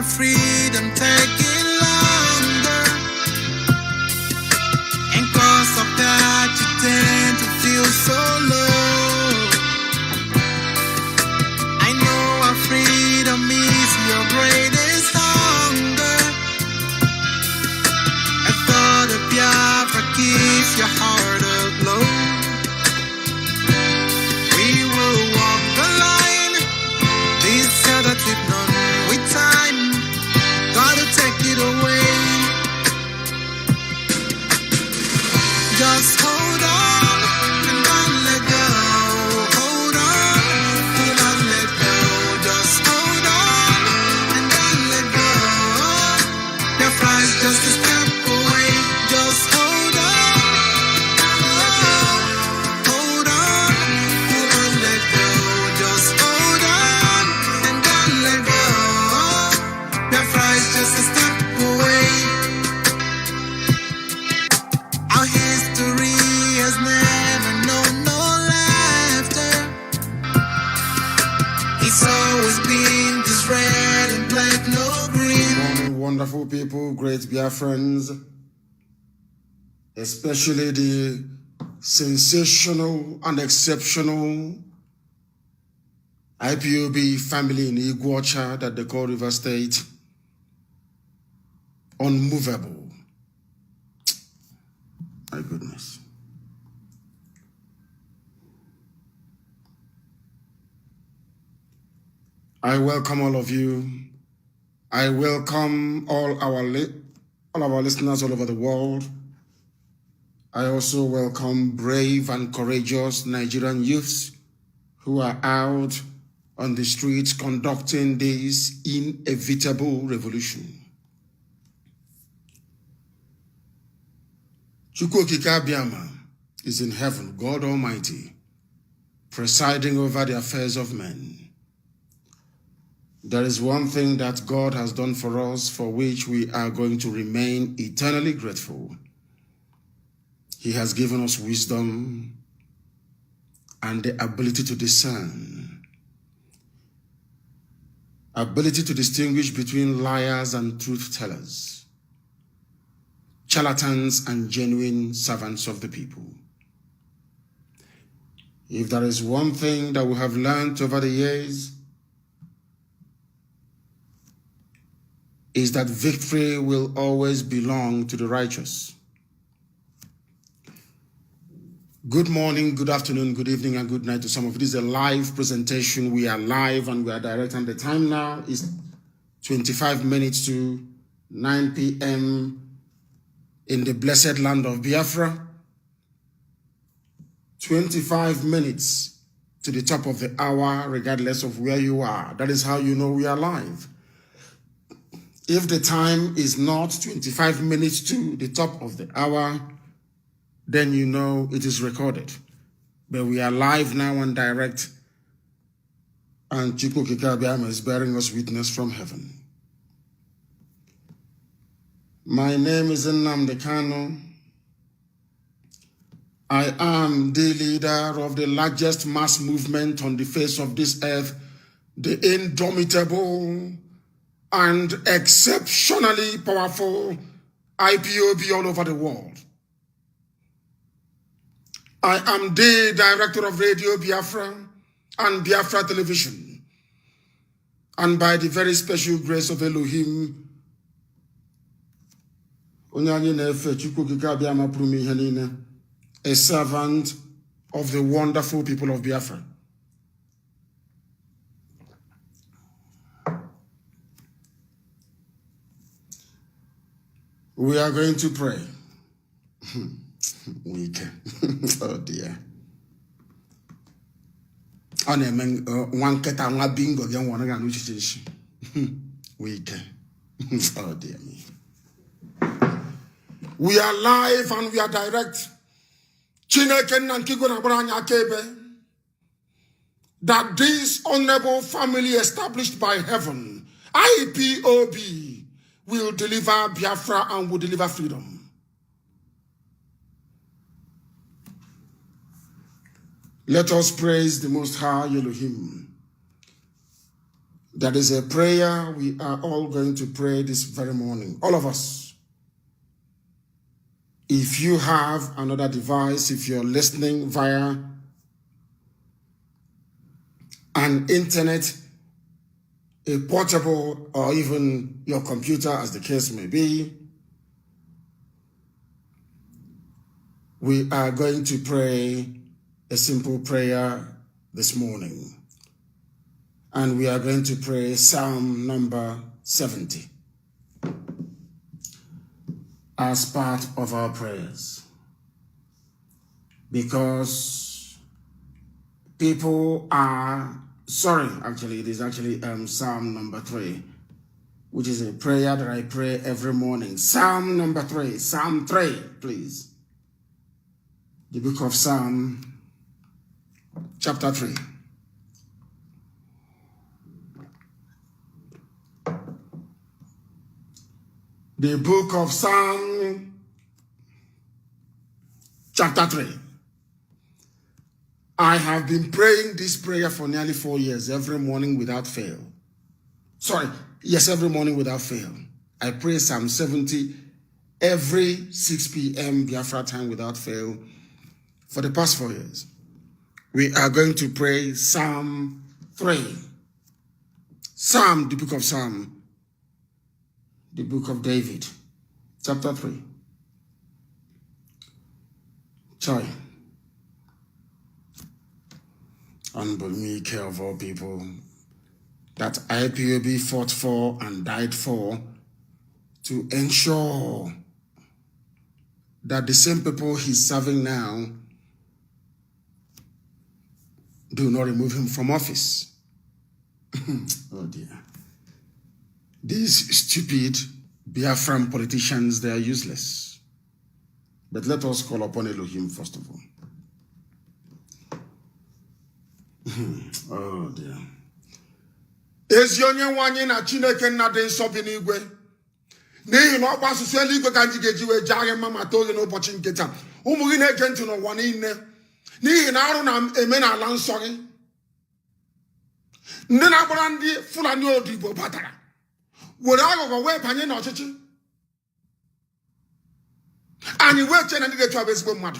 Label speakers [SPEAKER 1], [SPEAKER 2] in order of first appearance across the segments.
[SPEAKER 1] freedom taking longer, and cause of that you tend to feel so low. I know our freedom is your greatest hunger. I thought of Biafra keeps your heart aglow. We will walk the line, this hell that we've done with time, gotta take it away. Just hold on and don't let go. Hold on, do not let go. Just hold on and don't let go. Your flight's just a step away. Just hold on. Hold on, do not let go. Just hold on and don't let go. Your flight's just a step away. Our history has never known no laughter. It's always been this red and black, no green.
[SPEAKER 2] Good morning, wonderful people, great Biafrans, especially the sensational and exceptional IPOB family in Iguacha that they call River State. Unmovable. My goodness. I welcome all of you. I welcome all our listeners all over the world. I also welcome brave and courageous Nigerian youths who are out on the streets conducting this inevitable revolution. Chukwokika Biama is in heaven, God Almighty, presiding over the affairs of men. There is one thing that God has done for us for which we are going to remain eternally grateful. He has given us wisdom and the ability to discern, ability to distinguish between liars and truth tellers, charlatans and genuine servants of the people. If there is one thing that we have learned over the years, is that victory will always belong to the righteous. Good morning, good afternoon, good evening, and good night to some of you. This is a live presentation. We are live and we are direct, and the time now is 25 minutes to 9 p.m. in the blessed land of Biafra. 25 minutes to the top of the hour, regardless of where you are. That is how you know we are live. If the time is not 25 minutes to the top of the hour, then you know it is recorded. But we are live now and direct, and Chukwokika Biama is bearing us witness from heaven. My name is Nnamdi Kanu. I am the leader of the largest mass movement on the face of this earth, the indomitable and exceptionally powerful IPOB all over the world. I am the director of Radio Biafra and Biafra Television. And by the very special grace of Elohim, a servant of the wonderful people of Biafra. We are going to pray. Weak. Oh dear. One keta nwa bingo gen wona ga no chichishi. Weak. Oh dear me. We are live and we are direct. Chineke nankigo na branya kebe. That this honorable family established by heaven, IPOB, will deliver Biafra and will deliver freedom. Let us praise the Most High Elohim. That is a prayer we are all going to pray this very morning. All of us. If you have another device, if you're listening via an internet, a portable, or even your computer, as the case may be, we are going to pray a simple prayer this morning. And we are going to pray Psalm number 70 as part of our prayers. Because people are, it is actually Psalm number 3, which is a prayer that I pray every morning. Psalm number 3, Psalm 3, please. The book of Psalm, chapter 3. The book of Psalm, chapter 3. I have been praying this prayer for nearly 4 years, every morning without fail. Every morning without fail. I pray Psalm 70 every 6 p.m. Biafra time without fail for the past 4 years. We are going to pray Psalm 3. The book of Psalm. The book of David, chapter 3. Unbelievable care of all people that IPOB fought for and died for, to ensure that the same people he's serving now do not remove him from office. Oh dear. These stupid Biafran politicians, they are useless. But let us call upon Elohim first of all. Oh dear. Ezionye wanye na Chineke na de nso bi n'igwe. N'ihi na ọ gbasụsụ eluigwe ka ndị ga-eji wee jaa gị mma ma too gị n'ụbọchị nke taa. Ụmụ gị na-ege ntị n'ụwa niile. N'ihi na arụ na-eme n'ala nsọ gị. Ndị na-agbara ndị Fulani odibo batara. Were aghụghọ wee banye n'ọchịchị. Anyị wee chee na ndị ga-echu abụ ezigbo mmadụ.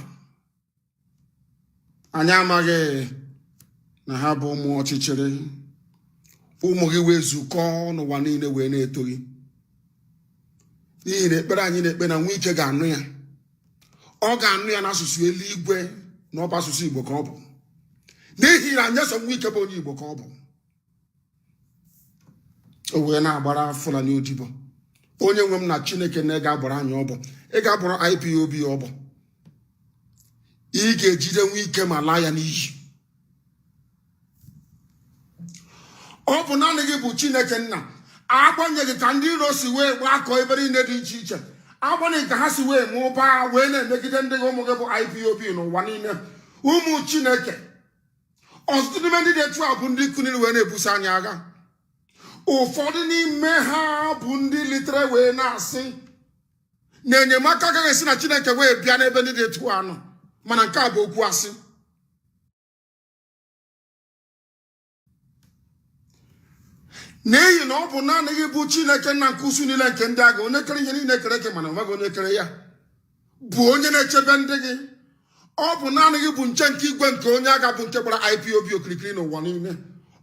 [SPEAKER 2] Anyị amaghị na ha bụ ụmụ ọchịchịrị. Ụmụ gị wee zukọọ n'ụwa niile wee na-eto gị. N'ihi na ekpere anyị na-ekpe na nwa ike ga-anụ ya. Ọ ga-anụ ya n'asụsụ eluigwe na ọbụ asụsụ Igbo ka ọ bụ. N'ihi na nyeso nwa ike bụ onye Igbo ka ọ bụ. O wee na-agbara Fulani odibo. Onye nwe m na Chineke na ị ga-agbara anyị ọbọ. Ị ga-agbara IPOB ọbọ. Ị ga-ejide nwa ike ma laa ya n'iyi. Ọ bụ naanị gị bụ Chineke nna. Agbanyeghị ka ndị iro si wee gbakọ ebe niile dị iche iche. Agbanyeghị ka ha si wee mụbaa wee na-emegide ndị ụmụ gị bụ IPOB n'ụwa niile. Ụmụ Chineke. Ọtụtụ n'ime ndị dị etu a bụ ndị kuniri wee na-ebuso anyị agha. Ụfọdụ n'ime ha bụ ndị litere wee na-asị na enyemaka agaghị esi na Chineke wee bịa n'ebe ndị dị etu a nọ. Mana nke a bụ okwu asị. N'ihi na ọ bụ naanị gị bụ Chineke nna nke usu niile nke ndị agha, onye kere ihe niile kere eke mana onweghị onye kere ya, bụ onye na-echebe ndị gị. Ọ bụ naanị gị bụ nche nke igwe nke onye agha bụ nke gbara IPOB okirikiri n'ụwa niile.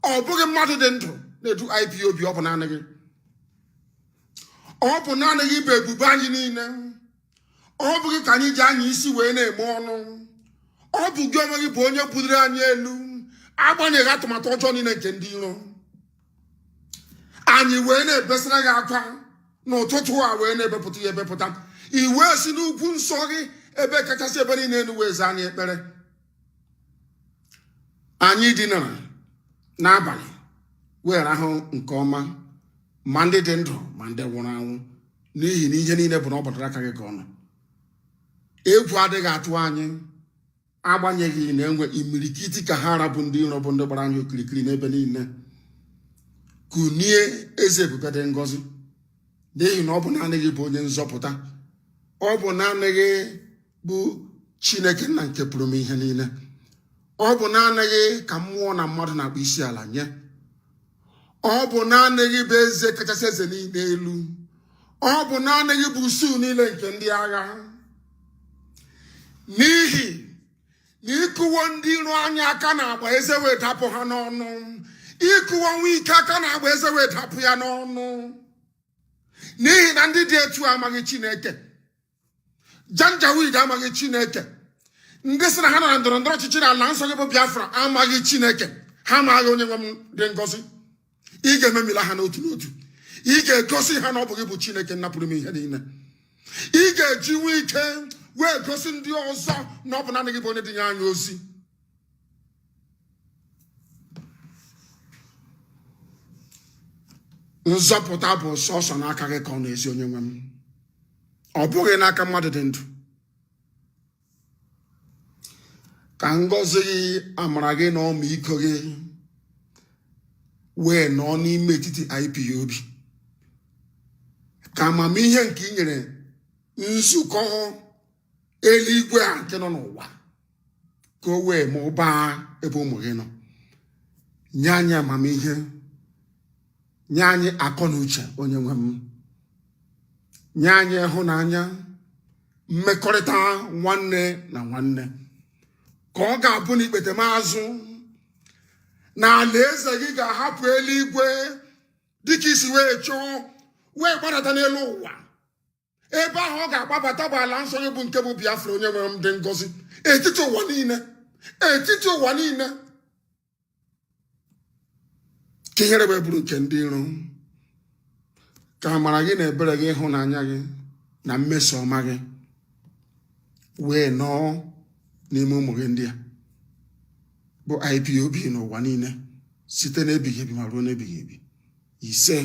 [SPEAKER 2] Ọ bụghị mmadụ dị ndụ na-edu IPOB, ọ bụ naanị gị. Ọ bụ naanị gị bụ ebube anyị niile. Ọ bụghị ka anyị ji anya isi wee na-eme ọnụ. Ọ bụ gị onwe gị bụ onye buliri anyị elu agbanyeghị atụmatụ ọjọọ niile nke ndị iro. Anyị wee na-ebesara gị akwa n'ụtụtụ a wee na-ebepụta ya ebepụta. I wee si n'ugwu nsọ gị ebe kachasị ebe niile elu wee zaa anyị ekpere. Anyị dinara n'abalị wee rahụ nke ọma, ma ndị dị ndụ ma ndị nwụrụ anwụ, n'ihi na ihe niile bụ na ọ batara aka gị ka ọ nọ. Egwu adịghị atụ anyị, agbanyeghị na enwe imirikiti ka ha rabụ ndị iro bụ ndị gbara anyị okirikiri n'ebe niile. Kunie eze ebube dị ngọzi, n'ihi na ọ bụ naanị gị bụ onye nzọpụta. Ọ bụ naanị gị bụ Chineke nna nke pụrụ m ihe niile. Ọ bụ naanị gị ka mmụọ na mmadụ na-akpọ isi ala nye. ọ bụ naanị gị bụ eze kachasị eze niile elu. Ọ bụ naanị gị bụ usu niile nke ndị agha. N'ihi na ịkụwo ndị iro anyị aka na-agba eze wee dapụ ha n'ọnụ. Ịkụwo nwa ike aka na-agba eze wee dapụ ya n'ọnụ. N'ihi na ndị dị etu amaghị Chineke. Janjaweed amaghị Chineke. Ndị sị na ha nọ na ndọrọ ndọrọ ọchịchị n'ala nsọ gị bụ Biafra amaghị Chineke. Ha amaghị onye nwe m dị ngọzi. Ị ga-ememila ha n'otu n'otu. Ị ga-egosi ha na ọ bụ gị bụ Chineke napụrụ m ihe niile. Ị ga-eji nwe ike wee gosi ndị ọzọ na ọ bụ naanị gị bụ onye dị nye anyị ozi. Nzọpụta bụ sọsọ n'aka gị ka ọ na-ezi onye nwe m. Ọ bụghị n'aka mmadụ dị ndụ. Ka ngọzi gị, amara gị na ọmịiko gị wee nọ n'ime etiti IPOB. Ka amamihe nke ị nyere nzukọ eluigwe a nke nọ n'ụwa ka o wee mụbaa ebe ụmụ gị nọ. Nye anyị amamihe, nye anyị akọ na uche onye nwe m. Nye anyị ịhụnanya, mmekọrịta nwanne na nwanne. Ka ọ ga-abụ na ikpete maazụ na alaeze gị ga-ahapụ eluigwe dịka isi wee chọọ wee gbadata n'elu ụwa. Ebe ahụ ọ ga-agbabata bụ ala nsọ gị bụ nke bụ Biafra onye nwere m dị ngọzi etiti ụwa niile. Etiti ụwa niile. Ka ihere wee bụrụ nke ndị iro. Ka amara gị na ebere gị, ịhụnanya gị na mmeso ọma gị wee nọọ n'ime ụmụ gị ndị a bụ IPOB n'ụwa niile site n'ebighị ebi ma ruo n'ebighị ebi. Ise.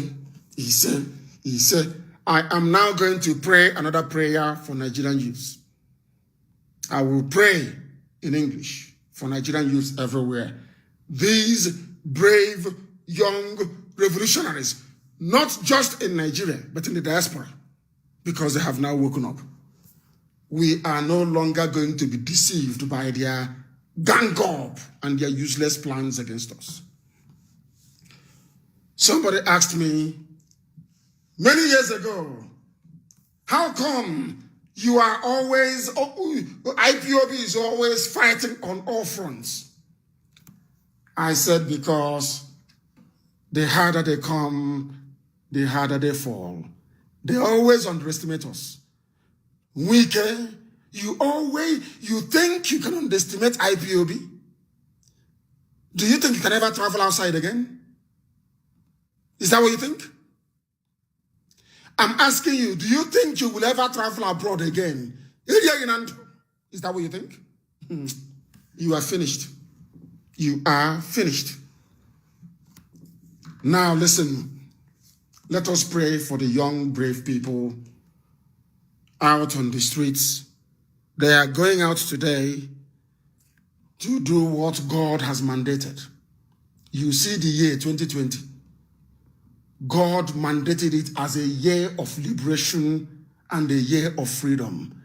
[SPEAKER 2] I am now going to pray another prayer for Nigerian youths. I will pray in English for Nigerian youths everywhere. These brave young revolutionaries, not just in Nigeria, but in the diaspora, because they have now woken up. We are no longer going to be deceived by their gang up and their useless plans against us. Somebody asked me many years ago, how come you are always, IPOB is always fighting on all fronts? I said, because the harder they come, the harder they fall. They always underestimate us. Weaker, you think you can underestimate IPOB? Do you think you can ever travel outside again? Is that what you think? I'm asking you, do you think you will ever travel abroad again? Is that what you think? You are finished. You are finished. Now listen, let us pray for the young, brave people out on the streets. They are going out today to do what God has mandated. You see the year 2020. God mandated it as a year of liberation and a year of freedom.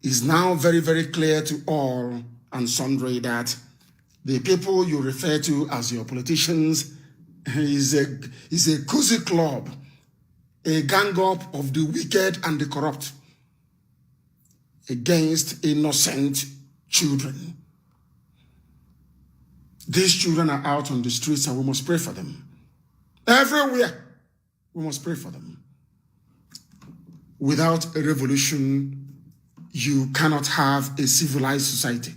[SPEAKER 2] It's now very, very clear to all and sundry that the people you refer to as your politicians is a cozy club, a gang up of the wicked and the corrupt against innocent children. These children are out on the streets and we must pray for them. Everywhere, we must pray for them. Without a revolution, you cannot have a civilized society.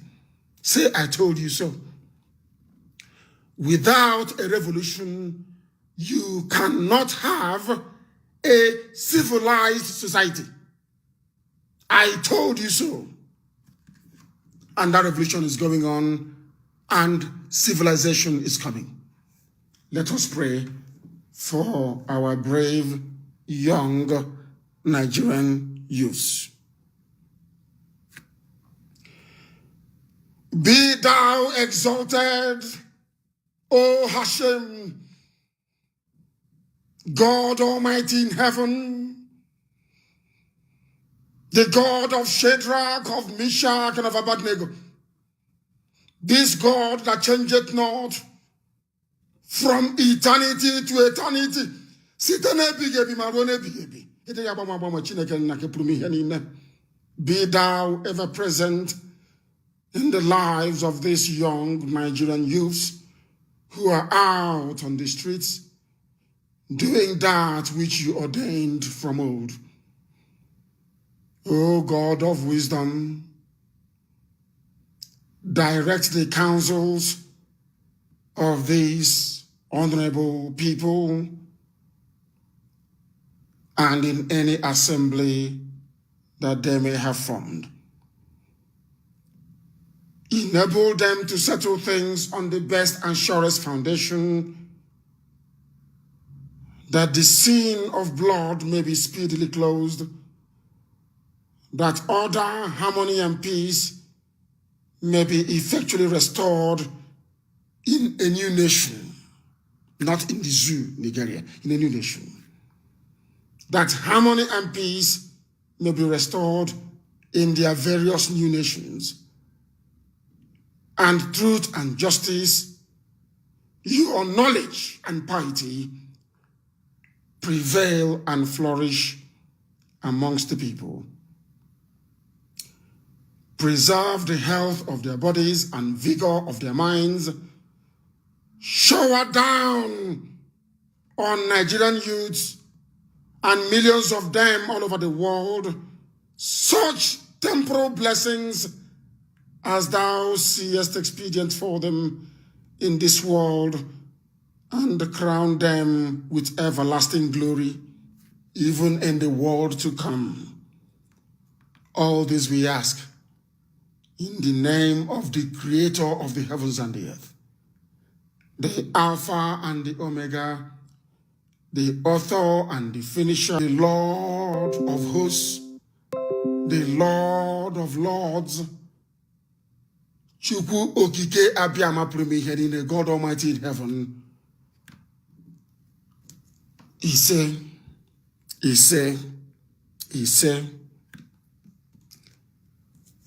[SPEAKER 2] Say, I told you so. Without a revolution, you cannot have a civilized society. I told you so. And that revolution is going on and civilization is coming. Let us pray for our brave, young Nigerian youths. Be thou exalted, O Hashem, God Almighty in heaven, the God of Shadrach, of Meshach, and of Abednego, this God that changeth not, from eternity to eternity. Be thou ever present in the lives of these young Nigerian youths who are out on the streets doing that which you ordained from old. O God of wisdom, direct the counsels of these honorable people and in any assembly that they may have formed. Enable them to settle things on the best and surest foundation, that the scene of blood may be speedily closed, that order, harmony, and peace may be effectually restored in a new nation, not in the zoo, Nigeria, in a new nation. That harmony and peace may be restored in their various new nations, and truth and justice, your knowledge and piety prevail and flourish amongst the people. Preserve the health of their bodies and vigor of their minds. Shower down on Nigerian youths and millions of them all over the world such temporal blessings as thou seest expedient for them in this world, and crown them with everlasting glory, even in the world to come. All this we ask in the name of the Creator of the heavens and the earth, the Alpha and the Omega, the author and the finisher, the Lord of hosts, the Lord of lords, Chukwu Okike Abiyama Premiere, the God Almighty in heaven. He said,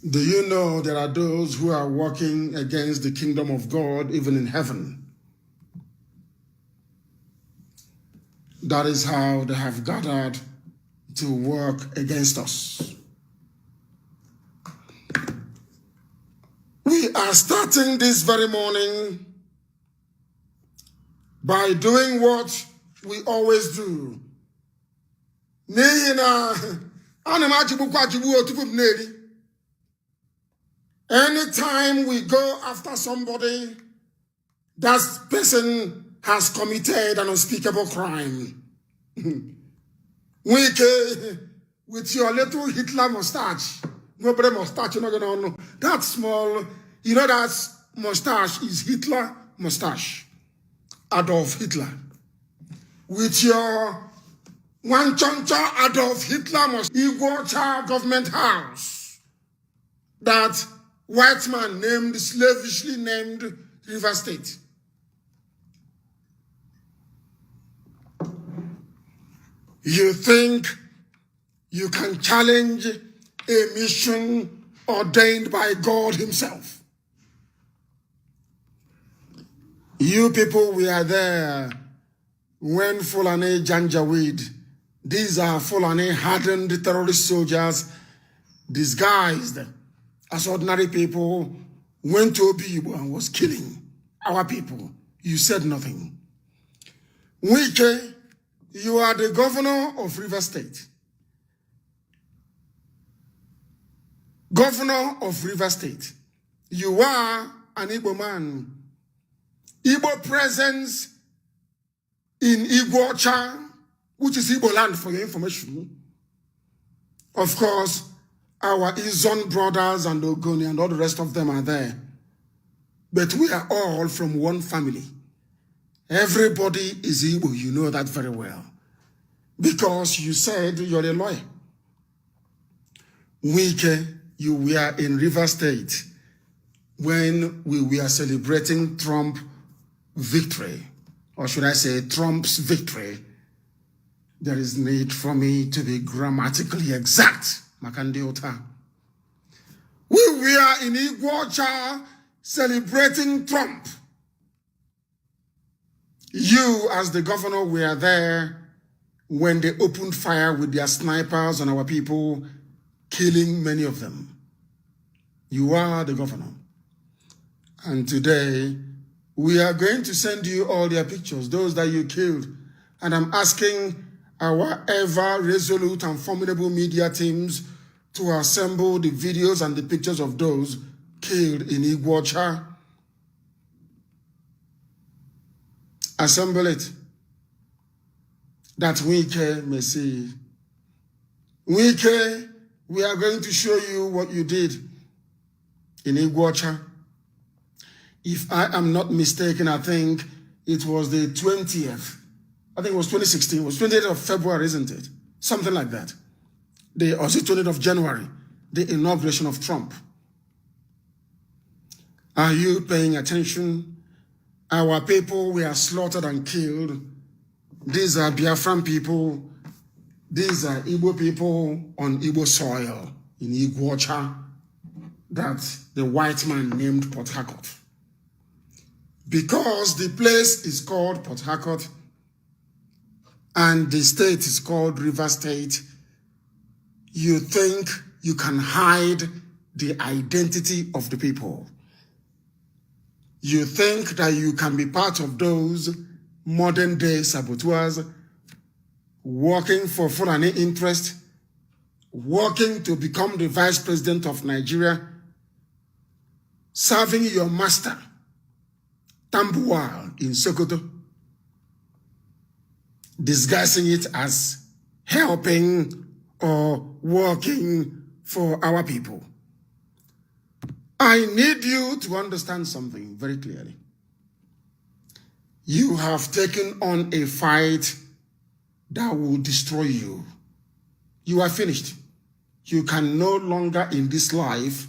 [SPEAKER 2] do you know there are those who are working against the kingdom of God even in heaven? That is how they have gathered to work against us. We are starting this very morning by doing what we always do. Anytime we go after somebody, that person has committed an unspeakable crime. With your little Hitler mustache, nobody mustache, you're not gonna know. That small, you know that mustache is Hitler mustache. Adolf Hitler. With your one choncha Adolf Hitler mustache, Igor government house. That white man named, slavishly named River State. You think you can challenge a mission ordained by God himself? You people, we are there when Fulani Janjaweed, these are Fulani hardened terrorist soldiers disguised as ordinary people, went to Obibo and was killing our people. You said nothing. Wike, you are the governor of River State. Governor of River State. You are an Igbo man. Igbo presence in Igbocha, which is Igbo land for your information. Of course, our Izon brothers and Ogoni and all the rest of them are there. But we are all from one family. Everybody is Igbo, you know that very well. Because you said you're a lawyer. Wike, you were in River State when we were celebrating Trump victory. Or should I say Trump's victory. There is need for me to be grammatically exact. Makandiota. We were in Iguacha celebrating Trump. You, as the governor, were there when they opened fire with their snipers on our people, killing many of them. You are the governor. And today, we are going to send you all their pictures, those that you killed. And I'm asking our ever resolute and formidable media teams to assemble the videos and the pictures of those killed in Iguacha. Assemble it, that Wike may see. Wike, we are going to show you what you did in Iguacha. If I am not mistaken, I think it was the 20th. I think it was 2016. It was 28th of February, isn't it? Something like that. Or is it 20th of January? The inauguration of Trump. Are you paying attention? Our people were slaughtered and killed. These are Biafran people. These are Igbo people on Igbo soil in Iguacha that the white man named Port Harcourt. Because the place is called Port Harcourt and the state is called River State, you think you can hide the identity of the people. You think that you can be part of those modern day saboteurs working for Fulani interest, working to become the vice president of Nigeria, serving your master, Tambuwal in Sokoto, disguising it as helping or working for our people. I need you to understand something very clearly. You have taken on a fight that will destroy you. You are finished. You can no longer in this life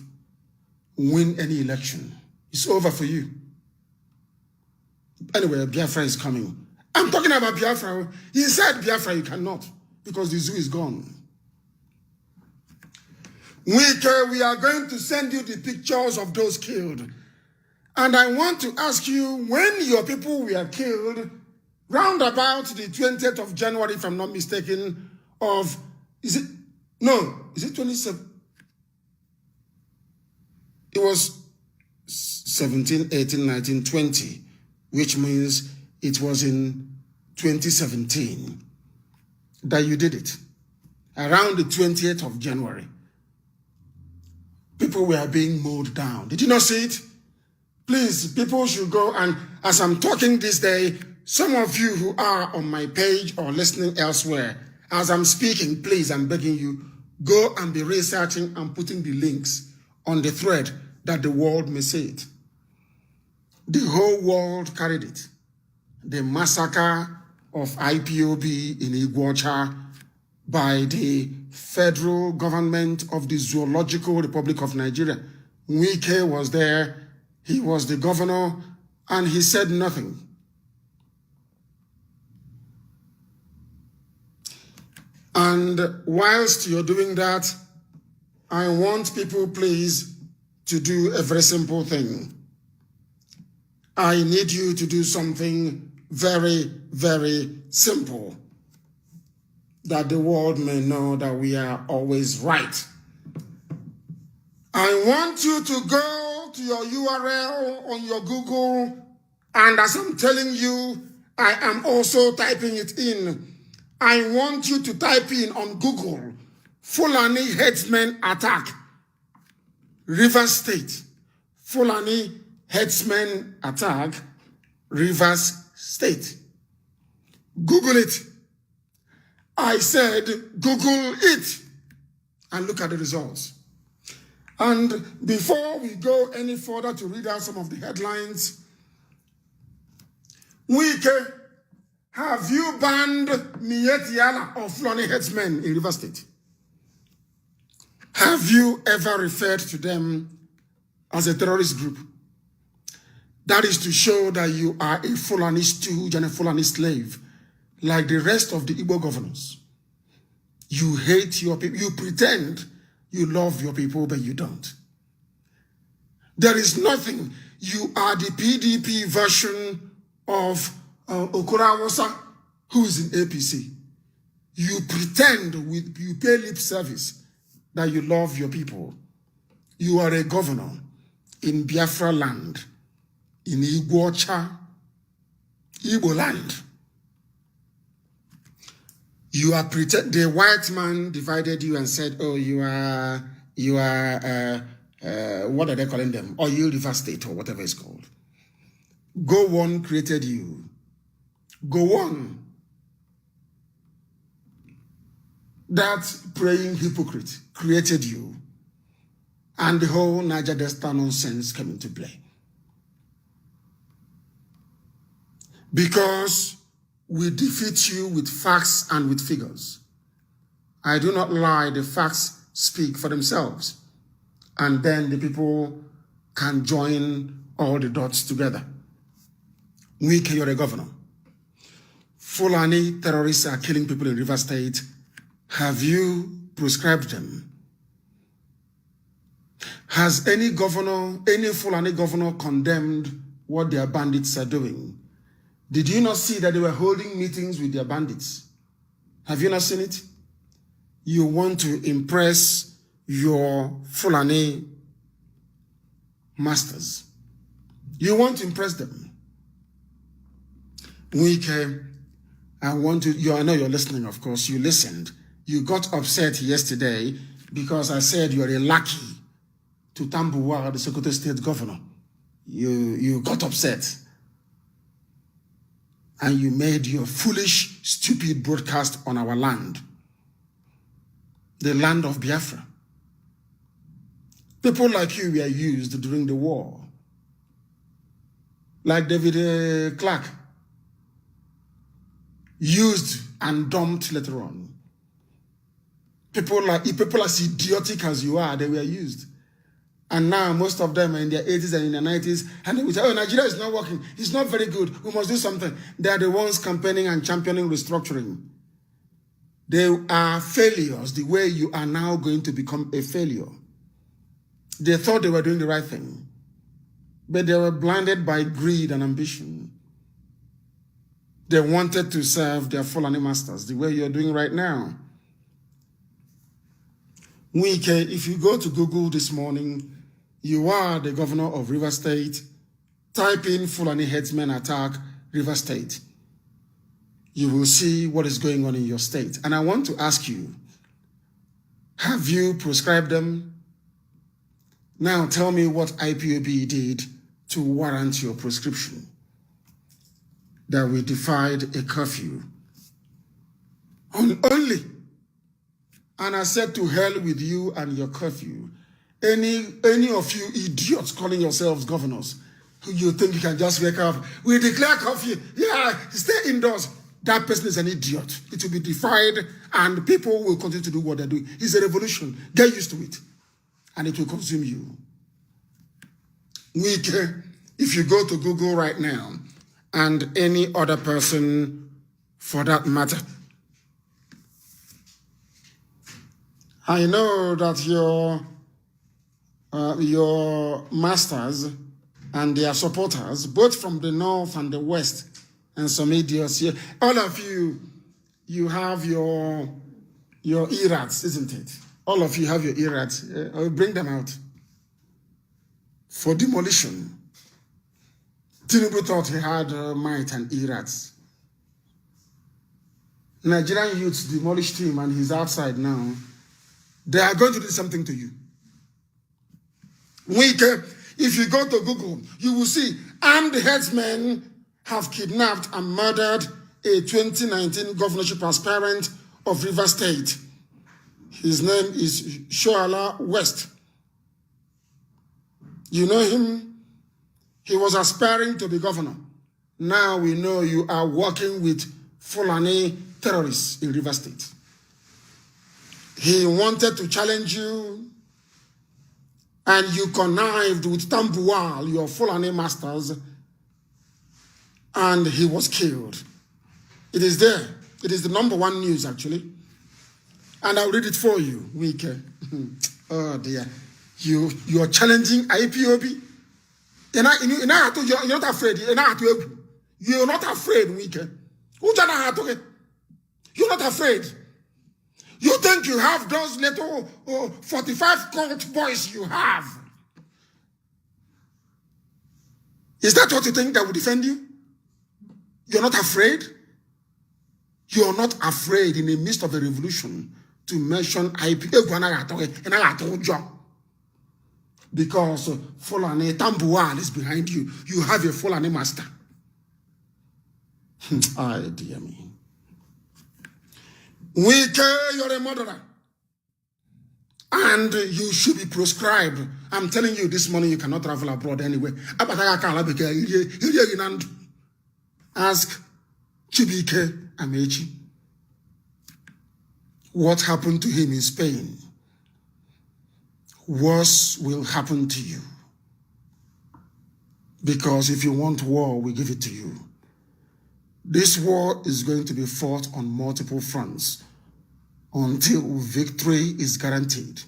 [SPEAKER 2] win any election. It's over for you. Anyway, Biafra is coming. I'm talking about Biafra. Inside Biafra, you cannot, because the zoo is gone. We are going to send you the pictures of those killed. And I want to ask you, when your people were killed, round about the 20th of January, if I'm not mistaken, is it 27? It was 17, 18, 19, 20, which means it was in 2017 that you did it. Around the 20th of January. People were being mowed down. Did you not see it? Please, people should go, and as I'm talking this day, some of you who are on my page or listening elsewhere, as I'm speaking, please, I'm begging you, go and be researching and putting the links on the thread that the world may see it. The whole world carried it. The massacre of IPOB in Iguacha by the federal government of the Zoological Republic of Nigeria. Wike was there. He was the governor, and he said nothing. And whilst you're doing that, I want people, please, to do a very simple thing. I need you to do something very, very simple, that the world may know that we are always right. I want you to go to your URL on your Google, and as I'm telling you, I am also typing it in. I want you to type in on Google, Fulani headsmen attack, Rivers State. Fulani headsmen attack, Rivers State. Google it. I said, Google it and look at the results. And before we go any further to read out some of the headlines, Wike, have you banned Mietiala or Fulani headsmen in River State? Have you ever referred to them as a terrorist group? That is to show that you are a Fulani stooge and a Fulani slave, like the rest of the Igbo governors. You hate your people. You pretend you love your people, but you don't. There is nothing. You are the PDP version of Okurawosa, who is in APC. You pretend you pay lip service that you love your people. You are a governor in Biafra land, in Igbo land. You are the white man divided you and said, oh, you are what are they calling them? Oil River State or whatever it's called. Go on created you. Go on. That praying hypocrite created you. And the whole Niger Delta nonsense came into play. Because we defeat you with facts and with figures. I do not lie, the facts speak for themselves. And then the people can join all the dots together. Wike, you're a governor. Fulani terrorists are killing people in River State. Have you prescribed them? Has any governor, any Fulani governor condemned what their bandits are doing? Did you not see that they were holding meetings with their bandits? Have you not seen it? You want to impress your Fulani masters. You want to impress them. Wike, I know you're listening, of course. You listened. You got upset yesterday because I said you're a lackey to Tambuwal, the Sokoto State governor. You got upset. And you made your foolish, stupid broadcast on our land. The land of Biafra. People like you were used during the war. Like David Clark. Used and dumped later on. People as idiotic as you are, they were used. And now most of them are in their 80s and in their 90s. And they will say, oh, Nigeria is not working. It's not very good. We must do something. They are the ones campaigning and championing restructuring. They are failures the way you are now going to become a failure. They thought they were doing the right thing. But they were blinded by greed and ambition. They wanted to serve their Fulani masters the way you're doing right now. Wike, if you go to Google this morning, you are the governor of River State, type in Fulani headsmen attack River State. You will see what is going on in your state. And I want to ask you, have you prescribed them? Now tell me what IPOB did to warrant your prescription. That we defied a curfew. Only. And I said, to hell with you and your curfew. Any of you idiots calling yourselves governors, who you think you can just wake up, we declare curfew, yeah, stay indoors. That person is an idiot. It will be defied and people will continue to do what they're doing. It's a revolution. Get used to it. And it will consume you. Wike, if you go to Google right now, and any other person for that matter, I know that your masters and their supporters, both from the north and the west, and some idiots here, all of you, you have your irats, isn't it? All of you have your irats. I'll bring them out for demolition. Tinubu thought he had might and irats. Nigerian youths demolished him and he's outside now. They are going to do something to you. Wike, if you go to Google, you will see armed headsmen have kidnapped and murdered a 2019 governorship aspirant of River State. His name is Shoala West. You know him? He was aspiring to be governor. Now we know you are working with Fulani terrorists in River State. He wanted to challenge you, and you connived with Tambuwal, your Fulani masters, and he was killed. It is there. It is the #1 news, actually. And I'll read it for you, Wike. Oh, dear. You are challenging IPOB? You're not afraid. You're not afraid, Wike. You're not afraid. You think you have those little 45 cult boys you have. Is that what you think that will defend you? You're not afraid? You're not afraid in the midst of a revolution to mention IPOB. Because Fulani Tambuwal is behind you. You have a Fulani master. Ay, dear me. Wike, you're a murderer. And you should be proscribed. I'm telling you, this morning you cannot travel abroad anyway. Ask Chibike Amechi what happened to him in Spain. Worse will happen to you. Because if you want war, we give it to you. This war is going to be fought on multiple fronts until victory is guaranteed.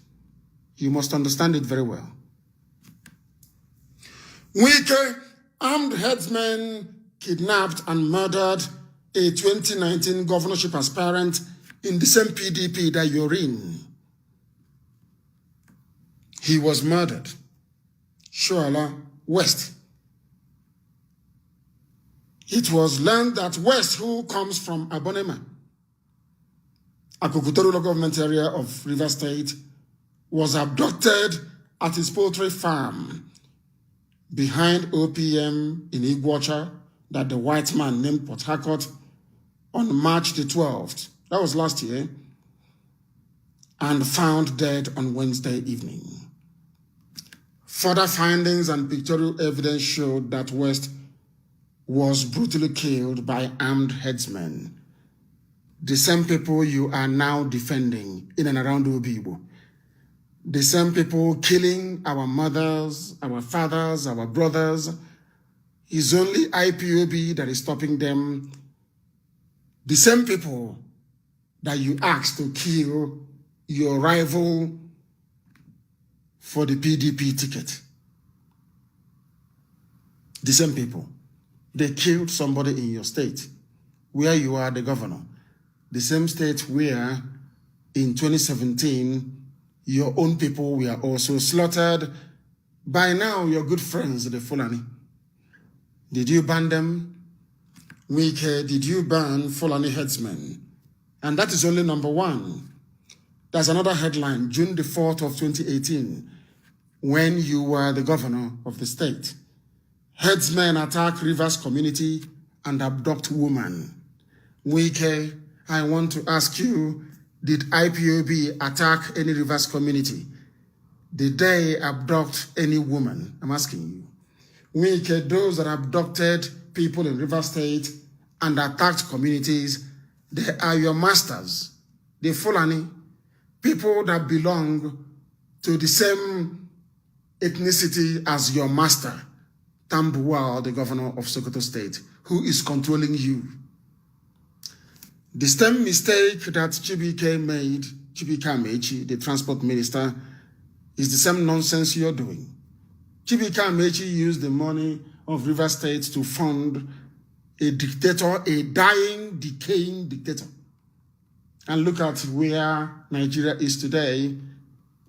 [SPEAKER 2] You must understand it very well. Wike, armed headsmen kidnapped and murdered a 2019 governorship aspirant in the same PDP that you're in. He was murdered. Shoala West. It was learned that West, who comes from Abonema, a local government area of River State, was abducted at his poultry farm behind OPM in Iguacha that the white man named Port Harcourt on March the 12th. That was last year. And found dead on Wednesday evening. Further findings and pictorial evidence showed that West was brutally killed by armed headsmen. The same people you are now defending in and around Obibo. The same people killing our mothers, our fathers, our brothers. It's only IPOB that is stopping them. The same people that you asked to kill your rival for the PDP ticket. The same people. They killed somebody in your state where you are the governor. The same state where in 2017 your own people were also slaughtered. By now, your good friends, the Fulani. Did you ban them? Wike, did you ban Fulani headsmen? And that is only number one. There's another headline, June the 4th of 2018, when you were the governor of the state. Headsmen attack Rivers community and abduct woman. Wike, I want to ask you, did IPOB attack any Rivers community? Did they abduct any woman? I'm asking you. Wike, those that abducted people in River State and attacked communities, they are your masters. The Fulani, people that belong to the same ethnicity as your master, Tambuwal, the governor of Sokoto State, who is controlling you. The same mistake that Chibike made, Chibike Amechi, the transport minister, is the same nonsense you're doing. Chibike Amechi used the money of River State to fund a dictator, a dying, decaying dictator. And look at where Nigeria is today.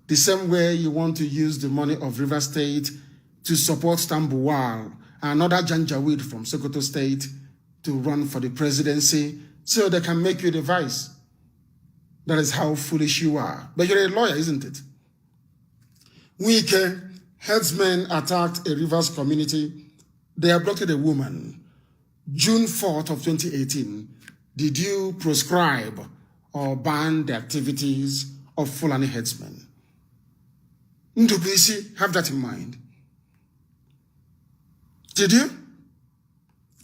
[SPEAKER 2] The same way you want to use the money of River State to support Tambuwal, another Janjaweed from Sokoto State, to run for the presidency so they can make you the vice. That is how foolish you are. But you're a lawyer, isn't it? Wike, headsmen attacked a Rivers community. They abducted a woman. June 4th of 2018, did you proscribe or ban the activities of Fulani headsmen? Ndubisi, have that in mind. Did you?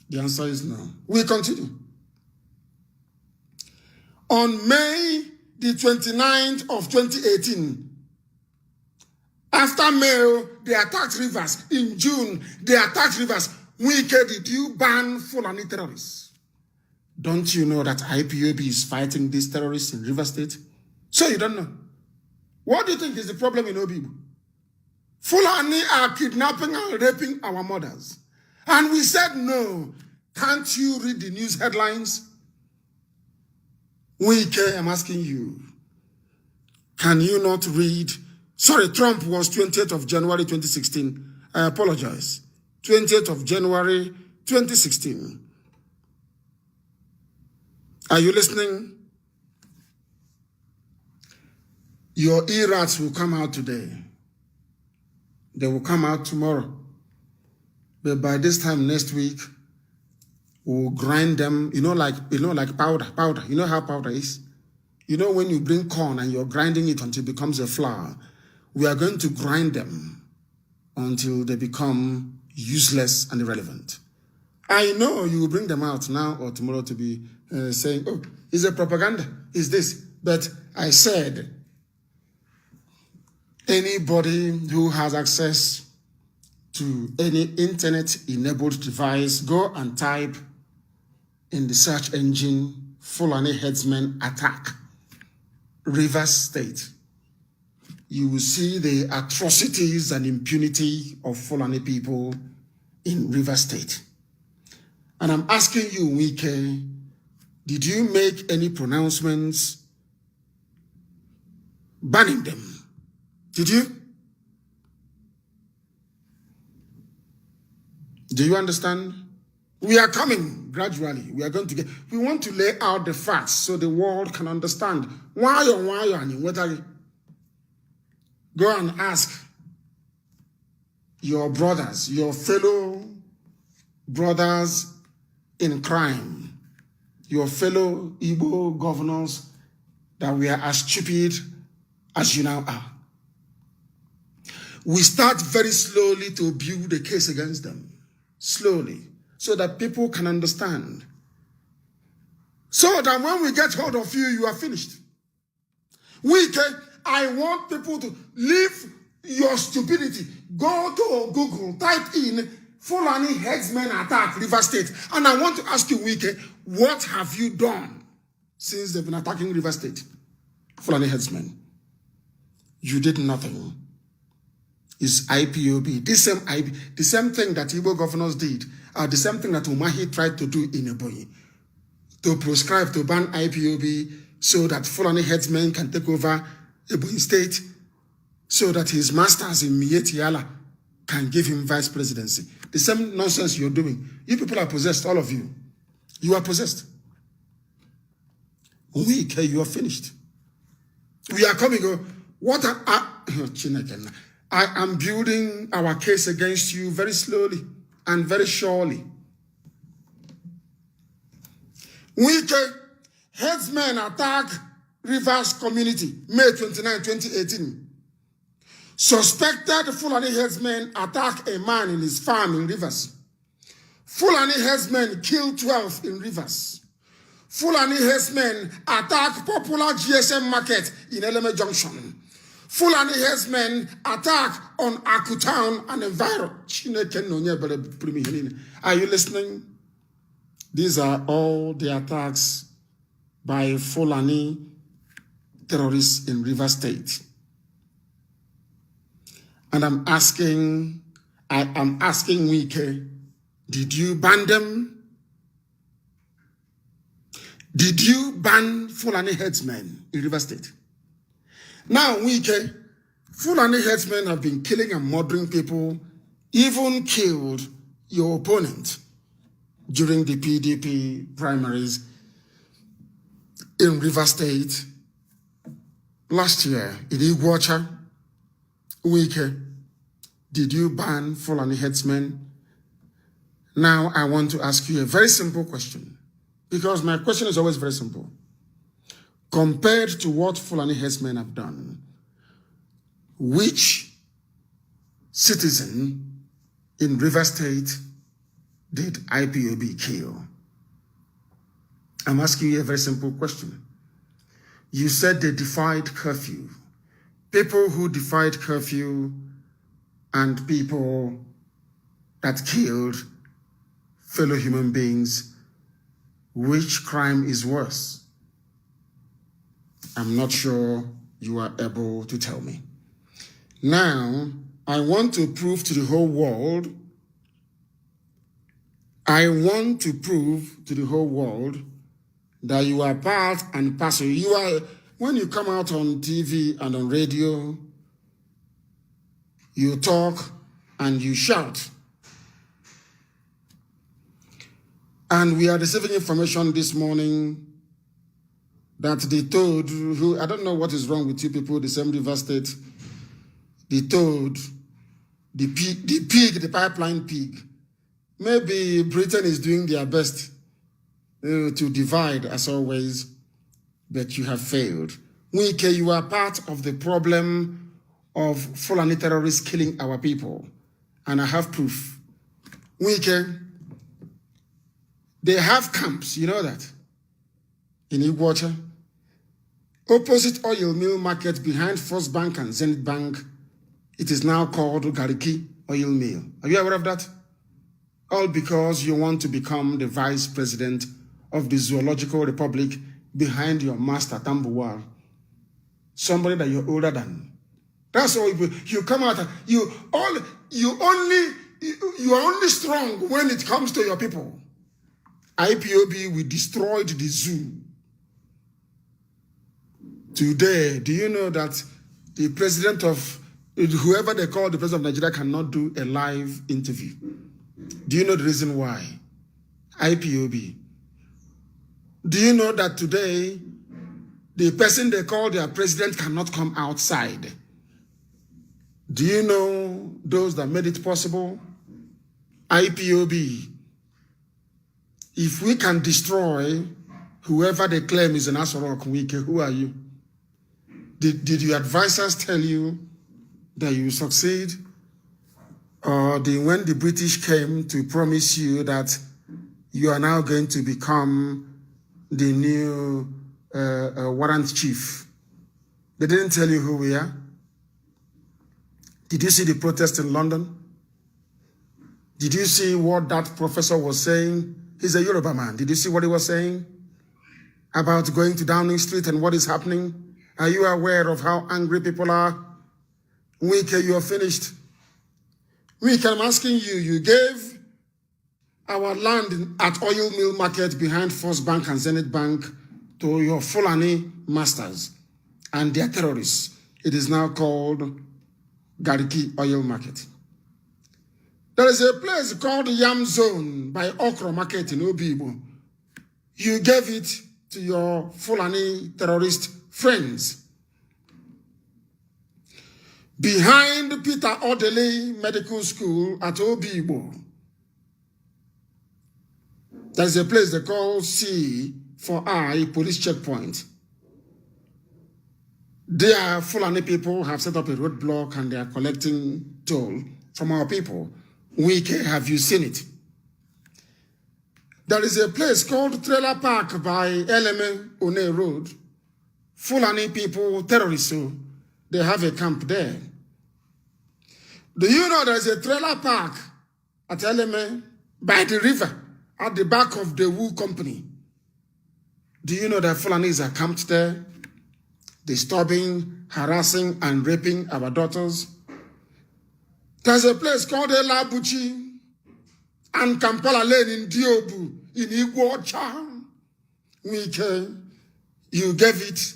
[SPEAKER 2] The answer is no. We continue. On May the 29th of 2018, after May, they attacked Rivers. In June, they attacked Rivers. Wike, did you ban Fulani terrorists? Don't you know that IPOB is fighting these terrorists in River State? So you don't know. What do you think is the problem in Obibo? Fulani are kidnapping and raping our mothers. And we said no. Can't you read the news headlines? Wike, I'm asking you. Can you not read? Sorry, Trump was 20th of January 2016. I apologize. 20th of January 2016. Are you listening? Your E-rats will come out today. They will come out tomorrow. But by this time next week, we'll grind them, like powder. You know how powder is? You know when you bring corn and you're grinding it until it becomes a flour, we are going to grind them until they become useless and irrelevant. I know you will bring them out now or tomorrow to be saying, oh, is it propaganda? Is this? But I said, anybody who has access to any internet-enabled device, go and type in the search engine, Fulani Headsmen Attack, Rivers State. You will see the atrocities and impunity of Fulani people in Rivers State. And I'm asking you, Wike, did you make any pronouncements banning them? Did you? Do you understand? We are coming gradually. We are going to we want to lay out the facts so the world can understand. Why, and whether go and ask your brothers, your fellow brothers in crime, your fellow Igbo governors, that we are as stupid as you now are. We start very slowly to build a case against them. Slowly, so that people can understand. So that when we get hold of you, you are finished. I want people to leave your stupidity. Go to Google, type in Fulani Headsmen Attack River State. And I want to ask you, Wike, what have you done since they've been attacking River State? Fulani Headsmen. You did nothing. Is IPOB. The same thing that Igbo governors did, the same thing that Umahi tried to do in Ebonyi, to prescribe to ban IPOB so that Fulani headsmen can take over Ebonyi State, so that his masters in Mietiala can give him vice presidency. The same nonsense you're doing. You people are possessed, all of you. You are possessed. Wike, you are finished. We are coming. What I am building our case against you very slowly and very surely. Wike, headsmen attack Rivers community, May 29, 2018. Suspected Fulani headsmen attack a man in his farm in Rivers. Fulani headsmen kill 12 in Rivers. Fulani headsmen attack popular GSM market in Eleme Junction. Fulani headsmen attack on Akutown and environment. Are you listening? These are all the attacks by Fulani terrorists in River State. And I am asking Wike, did you ban them? Did you ban Fulani headsmen in River State? Now, Wike, Fulani headsmen have been killing and murdering people, even killed your opponent during the PDP primaries in River State last year in Iguacha. Wike, did you ban Fulani headsmen? Now, I want to ask you a very simple question, because my question is always very simple. Compared to what Fulani headsmen have done, which citizen in River State did IPOB kill? I'm asking you a very simple question. You said they defied curfew. People who defied curfew and people that killed fellow human beings, which crime is worse? I'm not sure you are able to tell me. Now, I want to prove to the whole world I want to prove to the whole world that you are part and parcel. You are, when you come out on TV and on radio, you talk and you shout. And we are receiving information this morning that they told, who, I don't know what is wrong with you people, the same River State, they told the pig, the pipeline pig, maybe Britain is doing their best to divide as always, but you have failed. Wike, you are part of the problem of Fulani terrorists killing our people. And I have proof. Wike, they have camps, you know that, in Iguacha. Opposite oil mill market behind First Bank and Zenith Bank, it is now called Gariki Oil Mill. Are you aware of that? All because you want to become the vice president of the Zoological Republic behind your master Tambuwal. Somebody that you're older than. That's all. You come out, you are only strong when it comes to your people. IPOB, we destroyed the zoo. Today, do you know that the president of, whoever they call the president of Nigeria cannot do a live interview? Do you know the reason why? IPOB. Do you know that today, the person they call their president cannot come outside? Do you know those that made it possible? IPOB. If we can destroy whoever they claim is an Asorok Wike, who are you? Did your advisors tell you that you succeed? Or when the British came to promise you that you are now going to become the new warrant chief, they didn't tell you who we are? Did you see the protest in London? Did you see what that professor was saying? He's a Yoruba man. Did you see what he was saying about going to Downing Street and what is happening? Are you aware of how angry people are? Wike, you are finished. Wike, I'm asking you, you gave our land at oil mill market behind First Bank and Zenith Bank to your Fulani masters and their terrorists. It is now called Gariki Oil Market. There is a place called Yam Zone by Okro Market in Obibo. You gave it to your Fulani terrorist friends. Behind Peter Odele Medical School at Obibo, there's a place they call C4I Police Checkpoint. There, Fulani people have set up a roadblock and they are collecting toll from our people. Wike, have you seen it? There is a place called Trailer Park by Eleme One Road. Fulani people, terrorists, so they have a camp there. Do you know there is a trailer park at Eleme by the river at the back of the Wu Company? Do you know that Fulanis are camped there, disturbing, harassing, and raping our daughters? There's a place called Elabuchi and Kampala Lane in Diobu, in Iguacha. Wike, you gave it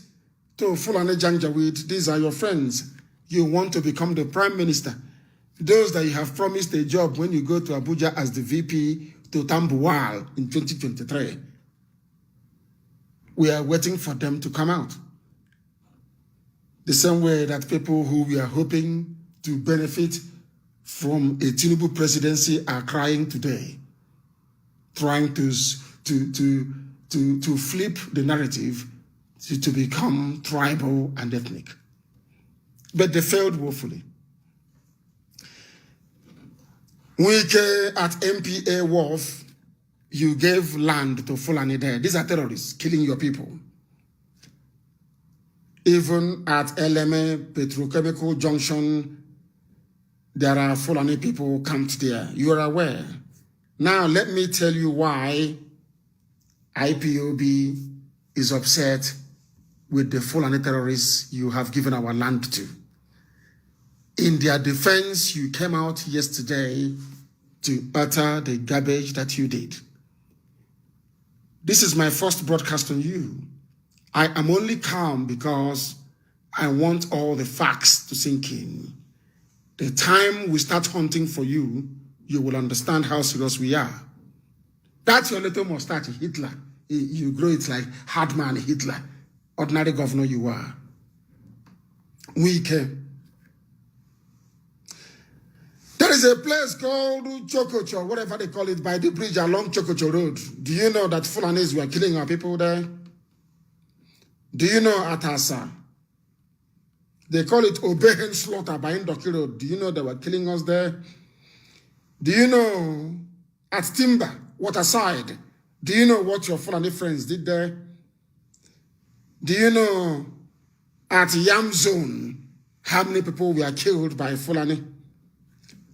[SPEAKER 2] to Fulani Janjaweed. These are your friends. You want to become the prime minister. Those that you have promised a job when you go to Abuja as the VP to Tambuwal in 2023. We are waiting for them to come out. The same way that people who we are hoping to benefit from a Tinubu presidency are crying today, trying to flip the narrative to become tribal and ethnic. But they failed woefully. Wike at MPA Wharf, you gave land to Fulani there. These are terrorists killing your people. Even at Eleme Petrochemical Junction, there are Fulani people camped there. You are aware. Now let me tell you why IPOB is upset with the Fulani terrorists you have given our land to. In their defense, you came out yesterday to utter the garbage that you did. This is my first broadcast on you. I am only calm because I want all the facts to sink in. The time we start hunting for you, you will understand how serious we are. That's your little mustache, Hitler. You grow it like hard man Hitler. Ordinary governor you are. Weak. There is a place called Chokocho, whatever they call it, by the bridge along Chokocho Road. Do you know that Fulanis were killing our people there? Do you know Atasa? They call it Obehen Slaughter by Indoki Road. Do you know they were killing us there? Do you know at Timber, Waterside? Do you know what your Fulani friends did there? Do you know at Yam Zone how many people were killed by Fulani?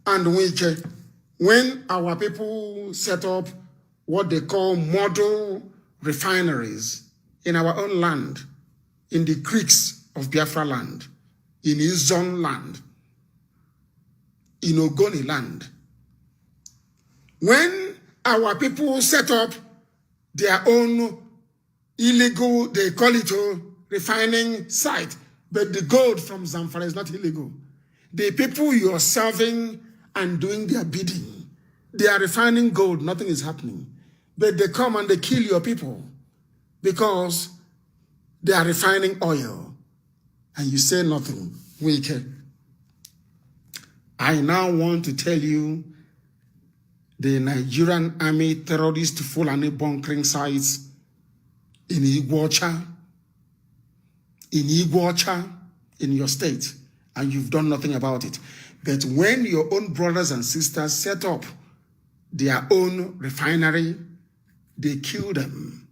[SPEAKER 2] And when our people set up what they call model refineries in our own land, in the creeks of Biafra land, in Izon land, in Ogoni land, when our people set up their own illegal, they call it a refining site, but the gold from Zamfara is not illegal. The people you are serving and doing their bidding, they are refining gold, nothing is happening. But they come and they kill your people because they are refining oil. And you say nothing. Wicked. I now want to tell you the Nigerian army terrorist Fulani bunkering sites in Iguacha, in your state, and you've done nothing about it. But when your own brothers and sisters set up their own refinery, they kill them.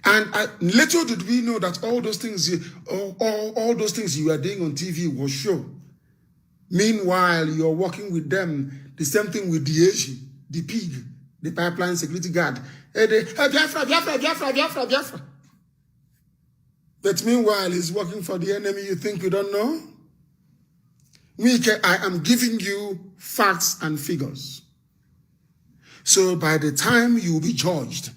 [SPEAKER 2] And little did we know that all those things, all those things you were doing on TV was show. Meanwhile, you're working with them, the same thing with the Asia, the pig, the pipeline security guard. Biafra. But meanwhile, he's working for the enemy. You think we don't know? I am giving you facts and figures. So by the time you will be judged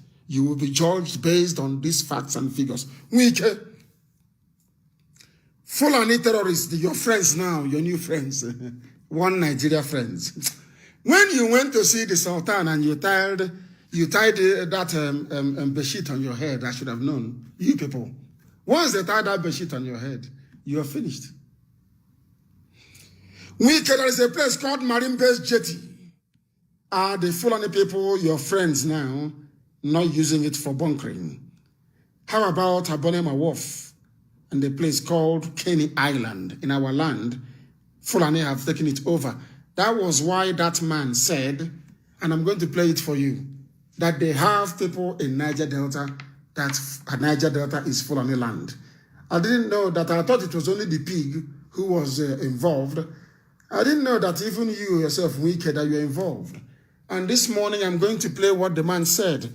[SPEAKER 2] based on these facts and figures. Fulani terrorists, your friends now, your new friends, one Nigeria friends. When you went to see the Sultan and you tied that bedsheet on your head, I should have known. You people. Once they tie that bedsheet on your head, you are finished. There is a place called Marine Base Jetty. Are the Fulani people, your friends now, not using it for bunkering? How about Abonema Wharf and the place called Kenny Island in our land? Fulani have taken it over. That was why that man said, and I'm going to play it for you, that they have people in Niger Delta, that Niger Delta is Fulani land. I didn't know that. I thought it was only the pig who was involved. I didn't know that even you yourself, wicked, that you're involved. And this morning, I'm going to play what the man said.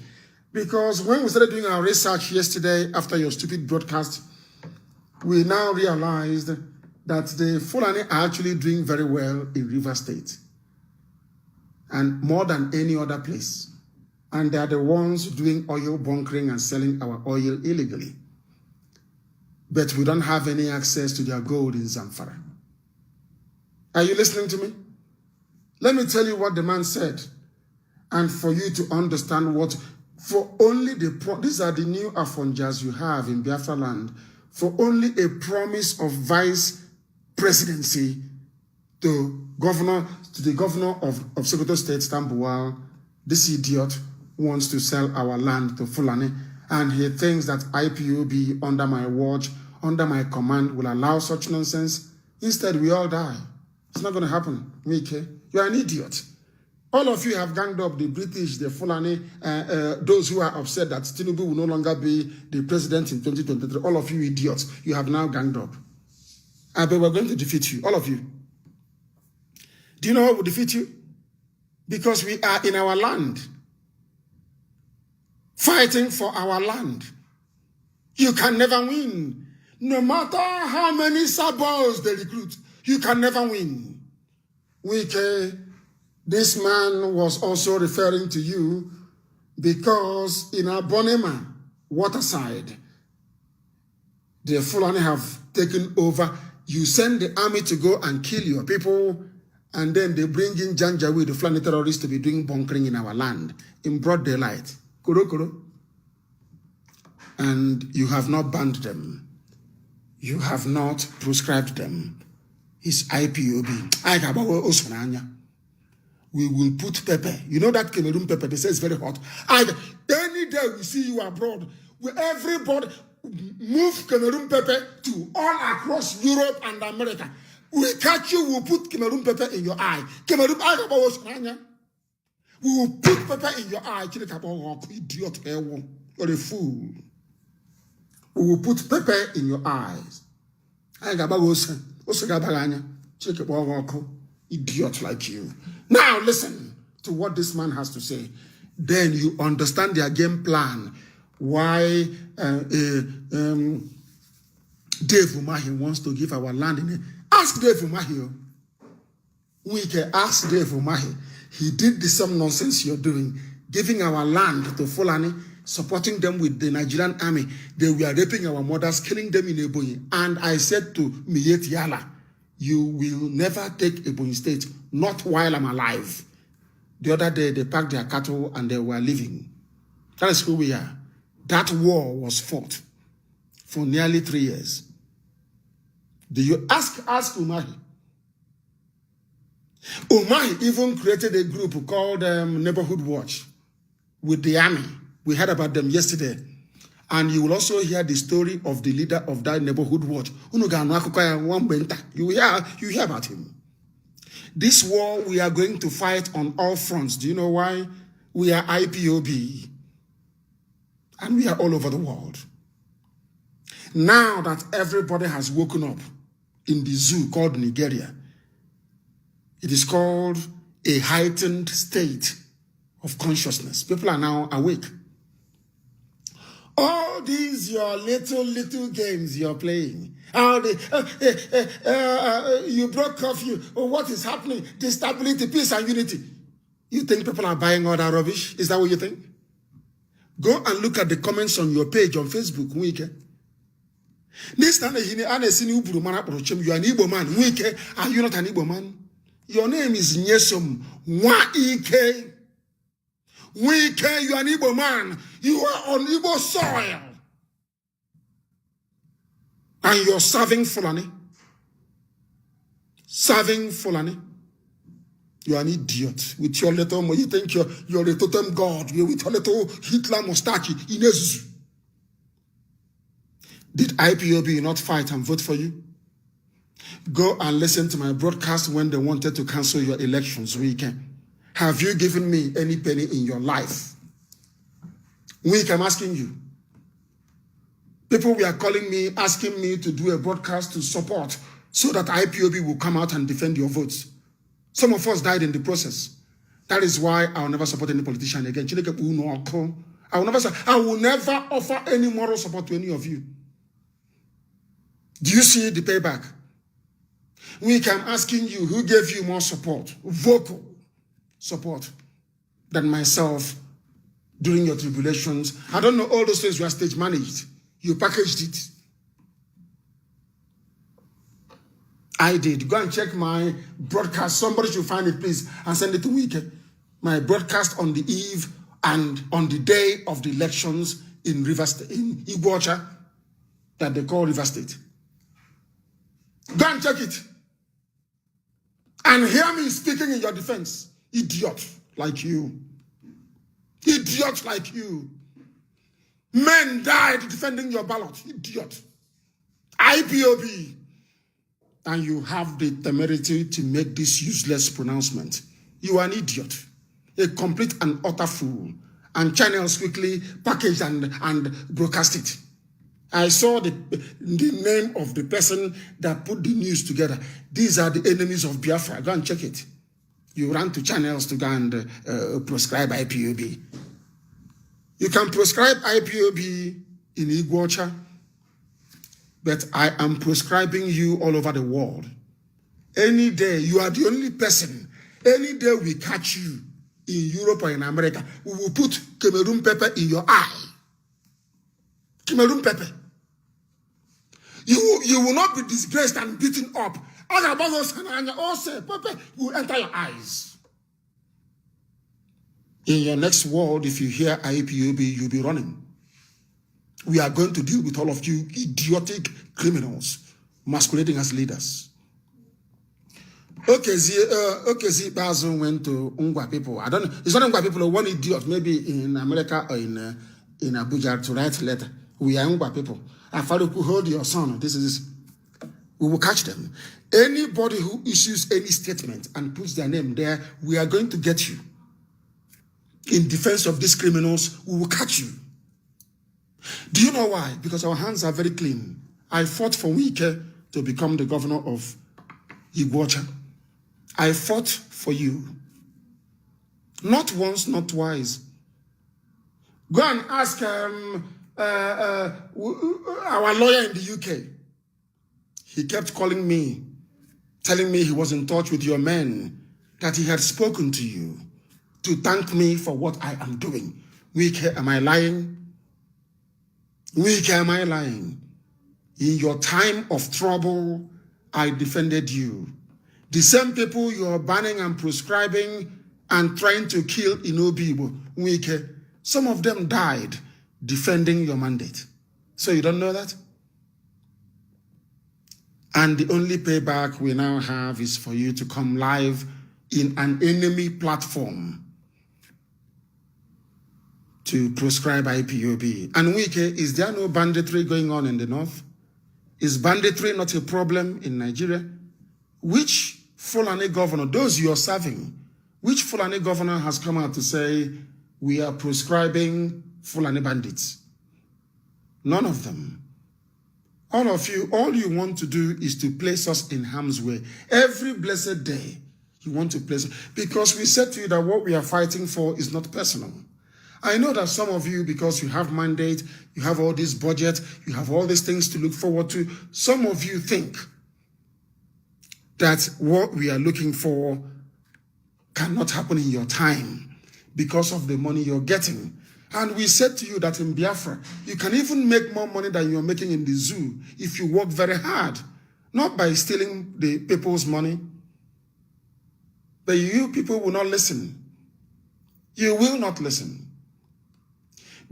[SPEAKER 2] Because when we started doing our research yesterday after your stupid broadcast, we now realized that the Fulani are actually doing very well in River State. And more than any other place. And they are the ones doing oil bunkering and selling our oil illegally. But we don't have any access to their gold in Zamfara. Are you listening to me? Let me tell you what the man said. And for you to understand what, for only these are the new Afonjas you have in Biafra land, for only a promise of vice presidency to the governor of Sokoto State, Tambuwal, this idiot wants to sell our land to Fulani, and he thinks that IPOB under my watch, under my command will allow such nonsense. Instead, we all die. It's not going to happen, Mike. You're an idiot. All of you have ganged up, the British, the Fulani, those who are upset that Tinubu will no longer be the president in 2023. All of you idiots, you have now ganged up. But we're going to defeat you, all of you. Do you know what will defeat you? Because we are in our land, fighting for our land. You can never win. No matter how many sabos they recruit, you can never win. This man was also referring to you because in Abonema, waterside, the Fulani have taken over. You send the army to go and kill your people, and then they bring in Janjaweed, the Fulani terrorists, to be doing bunkering in our land in broad daylight. Kuro kuro. And you have not banned them. You have not prescribed them. It's IPOB. We will put pepper. You know that Cameroon pepper, they say it's very hot. Any day we see you abroad, everybody move Cameroon pepper to all across Europe and America. We catch you, we'll put Cameroon pepper in your eye. Cameroon, we will put pepper in your eye. Idiot, you're a fool. We will put pepper in your eyes. Idiot like you. Now listen to what this man has to say. Then you understand their game plan. Why Dave Umahi wants to give our land in it. Ask Dave Umahi. We can ask Dave Umahi. He did the same nonsense you're doing, giving our land to Fulani, supporting them with the Nigerian army. They were raping our mothers, killing them in Ebonyi. And I said to Miyet Yala, you will never take Ebonyi State, not while I'm alive. The other day, they packed their cattle and they were leaving. That is who we are. That war was fought for nearly 3 years. Do you ask Umahi? Umahi even created a group called Neighborhood Watch with the army. We heard about them yesterday. And you will also hear the story of the leader of that Neighborhood Watch. You hear about him. This war we are going to fight on all fronts. Do you know why? We are IPOB. And we are all over the world. Now that everybody has woken up in the zoo called Nigeria, it is called a heightened state of consciousness. People are now awake. All these your little games you're playing. You broke curfew. Oh, what is happening? The stability, peace, and unity. You think people are buying all that rubbish? Is that what you think? Go and look at the comments on your page on Facebook. This time, you are an Igbo man. Are you not an Igbo man? Your name is Nyesom Wa-Ike. Wike, you are an Igbo man. You are on Igbo soil. And you're serving Fulani. Serving Fulani. You are an idiot. With your little, you think you're a totem god. You're with your little Hitler mustache. Did IPOB not fight and vote for you? Go and listen to my broadcast when they wanted to cancel your elections weekend. Have you given me any penny in your life? I'm asking you. People were calling me, asking me to do a broadcast to support so that IPOB will come out and defend your votes. Some of us died in the process. That is why I will never support any politician again. I will never offer any moral support to any of you. Do you see the payback? I'm asking you, who gave you more support, vocal support, than myself during your tribulations? I don't know, all those things were stage managed. You packaged it. I did. Go and check my broadcast. Somebody should find it, please, and send it to Wike. My broadcast on the eve and on the day of the elections in River State, in Iguacha, that they call River State. Go and check it. And hear me speaking in your defense. Idiot like you. Idiot like you. Men died defending your ballot. Idiot. IPOB. And you have the temerity to make this useless pronouncement. You are an idiot. A complete and utter fool. And channels quickly packaged and broadcast it. I saw the name of the person that put the news together. These are the enemies of Biafra. Go and check it. You ran to channels to go and prescribe IPOB. You can prescribe IPOB in Iguacha, but I am prescribing you all over the world. Any day, you are the only person Any day we catch you in Europe or in America, we will put Cameroon pepper in your eye. Cameroon pepper. You will not be disgraced and beaten up. Also, pepper will enter your eyes. In your next world, if you hear IPOB, you'll be running. We are going to deal with all of you idiotic criminals masquerading as leaders. Okay, Basil went to Ungwa people. I don't know. It's not Ungwa people, one idiot, maybe in America or in Abuja to write a letter. We are Ungwa people. Afaruku, hold your son. This is. We will catch them. Anybody who issues any statement and puts their name there, we are going to get you. In defense of these criminals, we will catch you. Do you know why? Because our hands are very clean. I fought for Wike to become the governor of Iguacha. I fought for you. Not once, not twice. Go and ask our lawyer in the UK. He kept calling me, telling me he was in touch with your men, that he had spoken to you to thank me for what I am doing. Wike, am I lying? Wike, am I lying? In your time of trouble, I defended you. The same people you are banning and proscribing and trying to kill in Obibo, Wike, some of them died defending your mandate. So you don't know that? And the only payback we now have is for you to come live in an enemy platform to proscribe IPOB. And Wike, is there no banditry going on in the north? Is banditry not a problem in Nigeria? Which Fulani governor, those you are serving, which Fulani governor has come out to say, we are proscribing Fulani bandits? None of them. All of you, all you want to do is to place us in harm's way. Every blessed day, you want to place us. Because we said to you that what we are fighting for is not personal. I know that some of you, because you have mandate, you have all this budget, you have all these things to look forward to, some of you think that what we are looking for cannot happen in your time because of the money you're getting. And we said to you that in Biafra, you can even make more money than you're making in the zoo if you work very hard, not by stealing the people's money. But you people will not listen. You will not listen.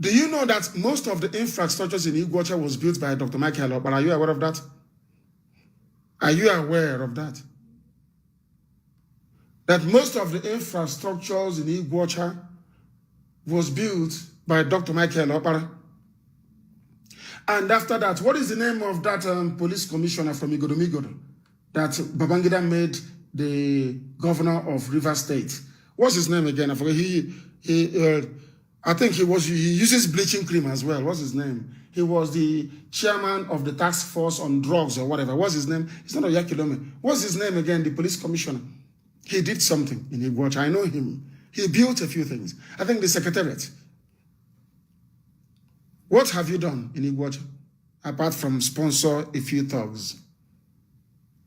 [SPEAKER 2] Do you know that most of the infrastructures in Iguacha was built by Dr. Michael? But are you aware of that? Are you aware of that? That most of the infrastructures in Iguacha was built by Dr. Michael Opara. And after that, what is the name of that police commissioner from Igodomigodo that Babangida made the governor of River State? What's his name again? I forget. I think he uses bleaching cream as well. What's his name? He was the chairman of the task force on drugs or whatever. What's his name? It's not Oyakilome. What's his name again? The police commissioner. He did something in Iguacha. I know him. He built a few things. I think the secretariat. What have you done in Iguacha? Apart from sponsor a few thugs.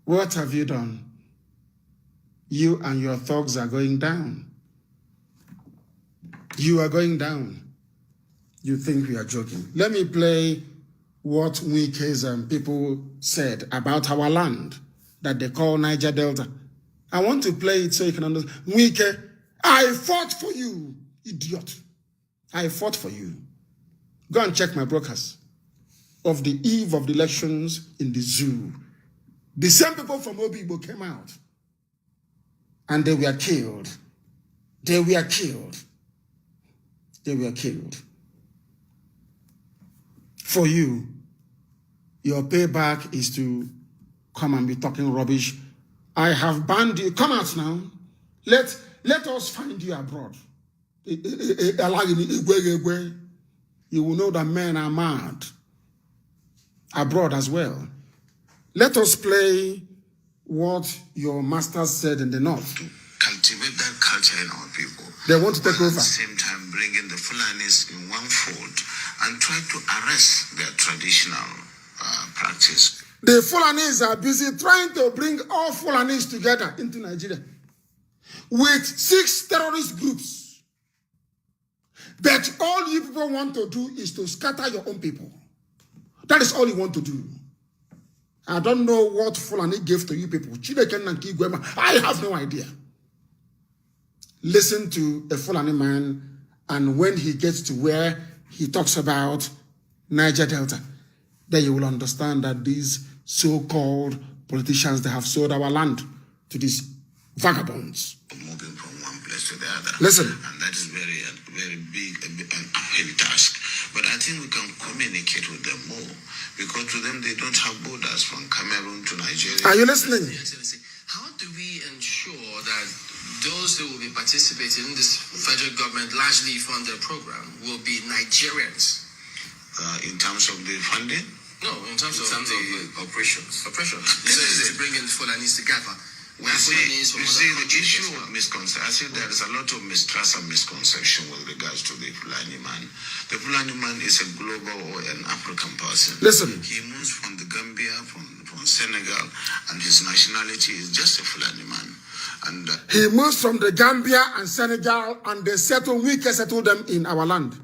[SPEAKER 2] What have you done? You and your thugs are going down. You are going down. You think we are joking. Let me play what Wike's people said about our land that they call Niger Delta. I want to play it so you can understand. Wike, I fought for you, idiot. I fought for you. Go and check my broadcast of the eve of the elections in the zoo. The same people from Obibo came out and they were killed. They were killed. They were killed. For you, your payback is to come and be talking rubbish. I have banned you. Come out now. Let us find you abroad. You will know that men are mad. Abroad as well. Let us play what your master said in the north.
[SPEAKER 1] Cultivate that culture in our people.
[SPEAKER 2] They want to take over.
[SPEAKER 1] At the same time, bring in the Fulanis in one fold and try to arrest their traditional practice.
[SPEAKER 2] The Fulanis are busy trying to bring all Fulanis together into Nigeria. with 6 terrorist groups. But all you people want to do is to scatter your own people. That is all you want to do. I don't know what Fulani gave to you people. I have no idea. Listen to a Fulani man, and when he gets to where he talks about Niger Delta, then you will understand that these so-called politicians, they have sold our land to these vagabonds.
[SPEAKER 1] Moving from one place to the other.
[SPEAKER 2] Listen.
[SPEAKER 1] And that is very big and heavy task. But I think we can communicate with them more, because to them, they don't have borders from Cameroon to Nigeria.
[SPEAKER 2] Are you listening?
[SPEAKER 3] Excellency, how do we ensure that those who will be participating in this federal government largely funded program will be Nigerians?
[SPEAKER 1] In terms of the funding?
[SPEAKER 3] No, in terms of the operations.
[SPEAKER 1] This is
[SPEAKER 3] to bring in Fulanis together.
[SPEAKER 1] You see, the issue of misconception, I see there is a lot of mistrust and misconception with regards to the Fulani man. The Fulani man is a global or an African person.
[SPEAKER 2] Listen.
[SPEAKER 1] He moves from the Gambia, from Senegal, and his nationality is just a Fulani man. And
[SPEAKER 2] he moves from the Gambia and Senegal, and we can settle them in our land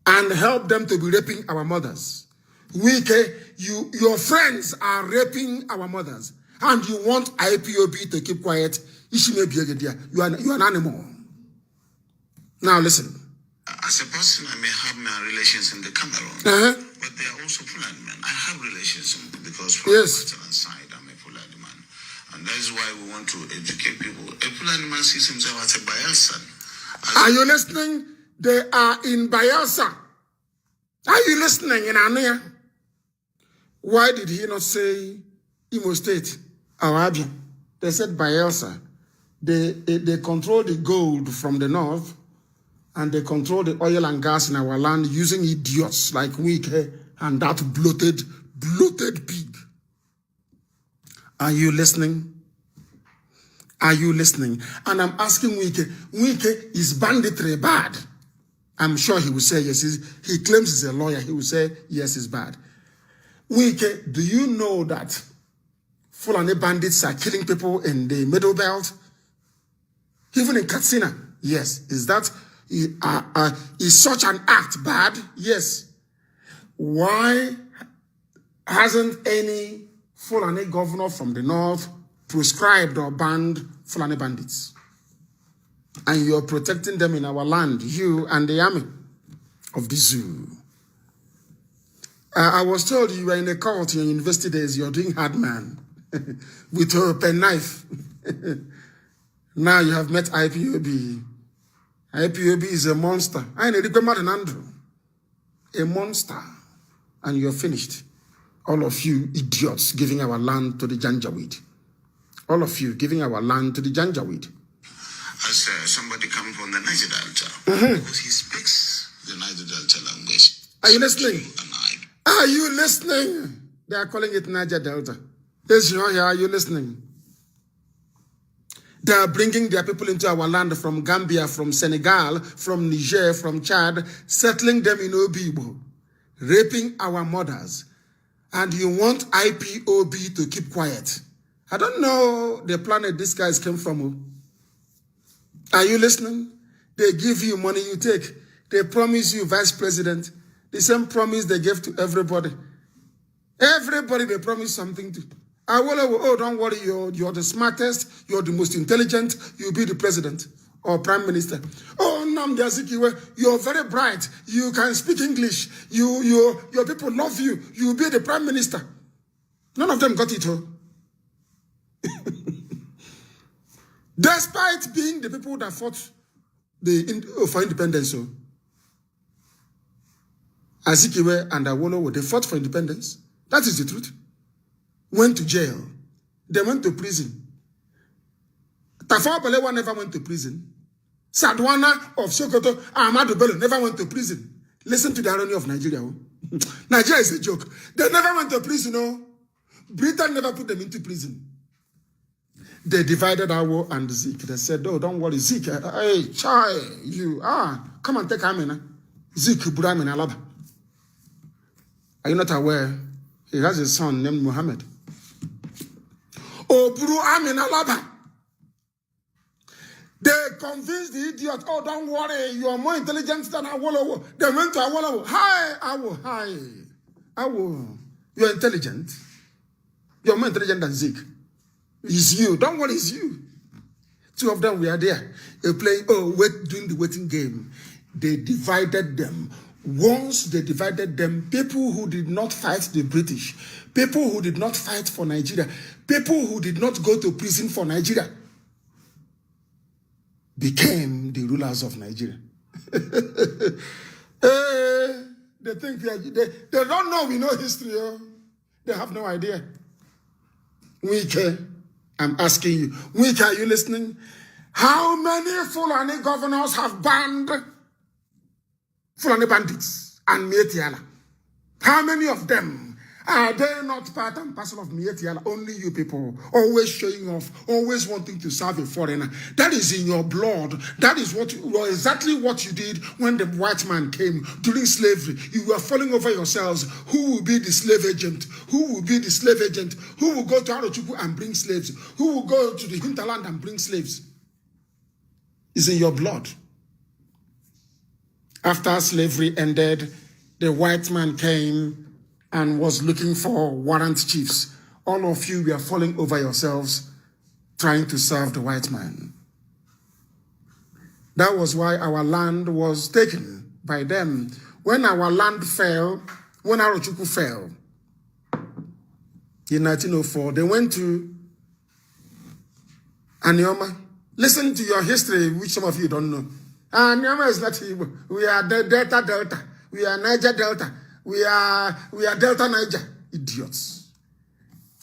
[SPEAKER 2] and help them to be raping our mothers. Your friends are raping our mothers, and you want IPOB to keep quiet. You are an animal. Now listen.
[SPEAKER 1] As a person, I may have my relations in the Cameroon, but they are also Fulani men. I have relations because from the Western side, I'm a Fulani man. And that is why we want to educate people. A Fulani man sees himself as a Bayelsan.
[SPEAKER 2] Are you listening? They are in Bayelsa. Are you listening in Ania? Why did he not say Imo State or Abia? They said Bayelsa. They control the gold from the north, and they control the oil and gas in our land using idiots like Wike and that bloated pig. Are you listening? Are you listening? And I'm asking Wike, is banditry bad? I'm sure he will say yes. He claims he's a lawyer. He will say yes, it's bad. Wike, do you know that Fulani bandits are killing people in the Middle Belt? Even in Katsina? Yes. Is such an act bad? Yes. Why hasn't any Fulani governor from the north prescribed or banned Fulani bandits? And you're protecting them in our land, you and the army of the zoo. I was told you were in a cult in your university days, you're doing hard man with a pen knife. Now you have met IPOB. IPOB is a monster. I need to an Andrew. A monster. And you're finished. All of you idiots giving our land to the Janjaweed. All of you giving our land to the Janjaweed.
[SPEAKER 1] As somebody coming from the Niger Delta, because he speaks the Niger Delta language.
[SPEAKER 2] Are you listening? Are you listening? They are calling it Niger Delta. Yes, you are you listening? They are bringing their people into our land from Gambia, from Senegal, from Niger, from Chad, settling them in Obibo, raping our mothers. And you want IPOB to keep quiet. I don't know the planet these guys came from. Are you listening? They give you money, you take. They promise you vice president. The same promise they gave to everybody. Everybody they promise something to. Oh, don't worry, you're the smartest, you're the most intelligent, you'll be the president or prime minister. Oh, Nnamdi Azikiwe, you're very bright, you can speak English, your people love you, you'll be the prime minister. None of them got it, huh? Despite being the people that fought for independence, so Azikiwe and Awolowo, they fought for independence. That is the truth. Went to jail. They went to prison. Tafawa Balewa never went to prison. Sadwana of Sokoto, Ahmadu Bello never went to prison. Listen to the irony of Nigeria. Nigeria is a joke. They never went to prison. Oh. Britain never put them into prison. They divided Awo and Zeke. They said, oh, don't worry, Zeke. Hey, Chai, you, come and take Amina. Zeke Burami Alaba. Are you not aware? He has a son named Muhammad. Oh, Buru Amin Alaba. They convinced the idiot, oh, don't worry, you are more intelligent than Awolowo. They went to Awolowo. Hi, Awo. You're intelligent. You're more intelligent than Zeke. It's you. Don't worry, it's you. Two of them were there. They playing, doing the waiting game. They divided them. Once they divided them, people who did not fight the British, people who did not fight for Nigeria, people who did not go to prison for Nigeria, became the rulers of Nigeria. They think they don't know we know history. They have no idea. Wike, I'm asking you, Wike, are you listening? How many Fulani governors have banned Fulani bandits and Mietiala? How many of them? Are they not part and parcel of Mietiala? Only you people, always showing off, always wanting to serve a foreigner. That is in your blood. That is exactly what you did when the white man came during slavery. You were falling over yourselves. Who will be the slave agent? Who will be the slave agent? Who will go to Arochukwu and bring slaves? Who will go to the hinterland and bring slaves? It's in your blood. After slavery ended, the white man came and was looking for warrant chiefs. All of you were falling over yourselves trying to serve the white man. That was why our land was taken by them. When our land fell, when Arochukwu fell, in 1904, they went to Anioma. Listen to your history, which some of you don't know. Anioma is not Igbo. We are Delta. We are Niger Delta. We are Delta Niger. Idiots.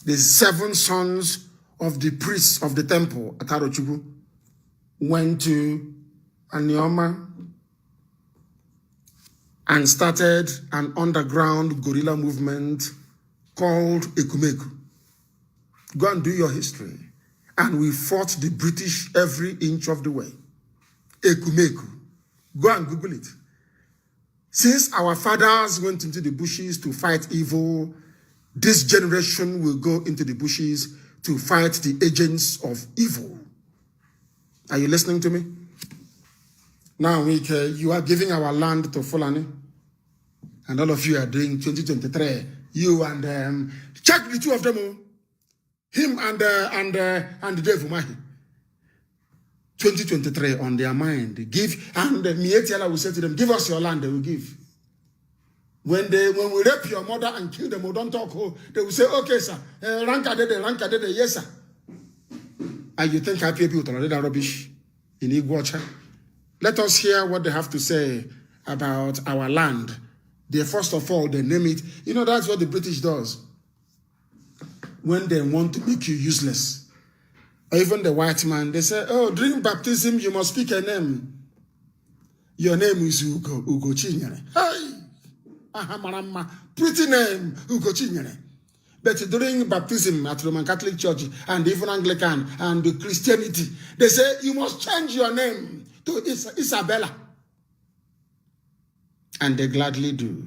[SPEAKER 2] The 7 sons of the priests of the temple at Arochukwu went to Anioma and started an underground guerrilla movement called Ekumeku. Go and do your history. And we fought the British every inch of the way. Ekumeku. Go and Google it. Since our fathers went into the bushes to fight evil, this generation will go into the bushes to fight the agents of evil. Are you listening to me? Now, you are giving our land to Fulani, and all of you are doing 2023. You and check the two of them, him and Dave Umahi. 2023 on their mind. Give, and Mietiala will say to them, give us your land, they will give. When we rape your mother and kill them, we don't talk, they will say, okay, sir. Ranka dede, yes, sir. And you think IPOB will tolerate that rubbish in Iguacha? Let us hear what they have to say about our land. First of all, they name it. You know, that's what the British does. When they want to make you useless. Or even the white man, they say, oh, during baptism, you must speak a name. Your name is Ugo Chinyere. Hey! Ahamarama. Pretty name, Ugo Chinyere. But during baptism at Roman Catholic Church and even Anglican and Christianity, they say, you must change your name to Isabella. And they gladly do.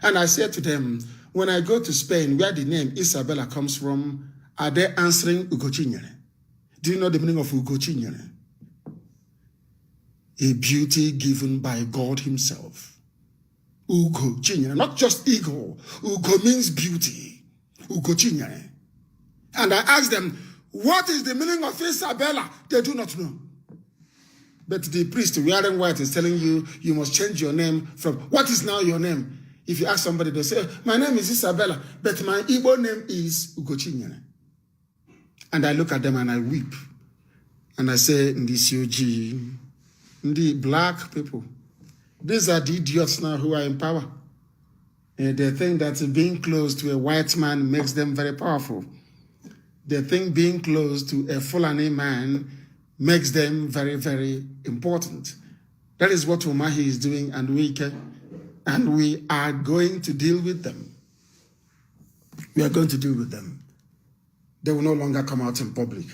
[SPEAKER 2] And I said to them, when I go to Spain, where the name Isabella comes from, are they answering Ugo Chinyere? Do you know the meaning of Ugo Chinyere? A beauty given by God himself. Ugo Chinyere, not just ego. Ugo means beauty. Ugo Chinyere. And I asked them, what is the meaning of Isabella? They do not know. But the priest wearing white is telling you, you must change your name from, what is now your name? If you ask somebody, they say, my name is Isabella, but my Igbo name is Ugo Chinyere. And I look at them and I weep. And I say, Ndisi Ndi black people, these are the idiots now who are in power. And they think that being close to a white man makes them very powerful. They think being close to a Fulani man makes them very, very important. That is what Umahi is doing, and we are going to deal with them. We are going to deal with them. They will no longer come out in public.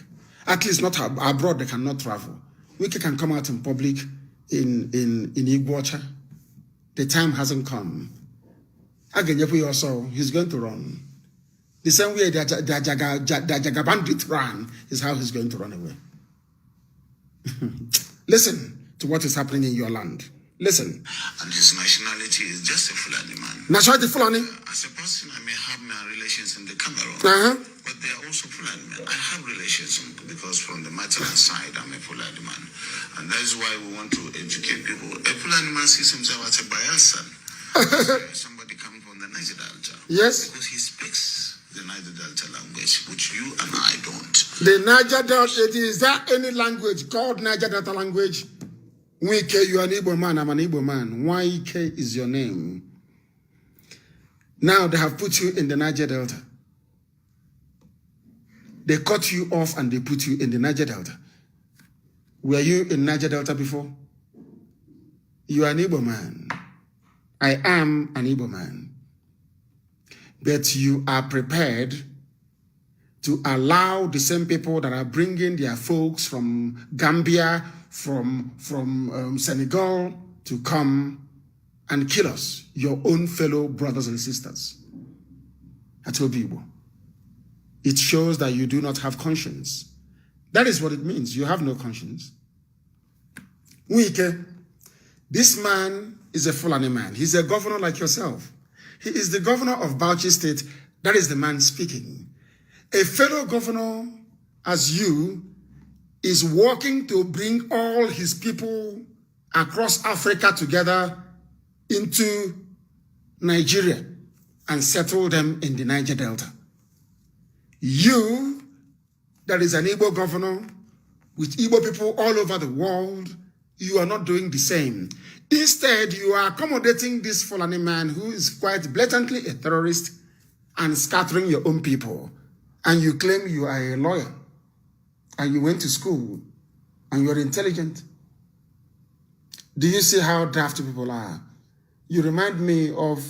[SPEAKER 2] At least not abroad, they cannot travel. Wike can come out in public in Iguacha. The time hasn't come. Agenyepu also, he's going to run. The same way the Jaga bandit ran is how he's going to run away. Listen to what is happening in your land. Listen.
[SPEAKER 4] And his nationality is just a Fulani man.
[SPEAKER 2] Nationality Fulani?
[SPEAKER 4] As a person, I may have my relations in the Cameroon, but they are also Fulani men. I have relations because from the maternal side, I'm a Fulani man. And that is why we want to educate people. A Fulani man sees himself as a Bayelsan. Somebody coming from the Niger Delta.
[SPEAKER 2] Yes.
[SPEAKER 4] Because he speaks the Niger Delta language, which you and I don't.
[SPEAKER 2] The Niger Delta, is there any language called Niger Delta language? Wike, you are an Igbo man, I'm an Igbo man. YK is your name. Now they have put you in the Niger Delta. They cut you off and they put you in the Niger Delta. Were you in Niger Delta before? You are an Igbo man. I am an Igbo man. But you are prepared to allow the same people that are bringing their folks from Gambia, from Senegal to come and kill us, your own fellow brothers and sisters. Atobibo. It shows that you do not have conscience. That is what it means. You have no conscience. Wike, this man is a Fulani man. He's a governor like yourself. He is the governor of Bauchi State. That is the man speaking. A fellow governor as you is working to bring all his people across Africa together into Nigeria and settle them in the Niger Delta. You, that is an Igbo governor with Igbo people all over the world, you are not doing the same. Instead, you are accommodating this Fulani man who is quite blatantly a terrorist and scattering your own people. And you claim you are a lawyer and you went to school and you're intelligent. Do you see how daft people are? You remind me of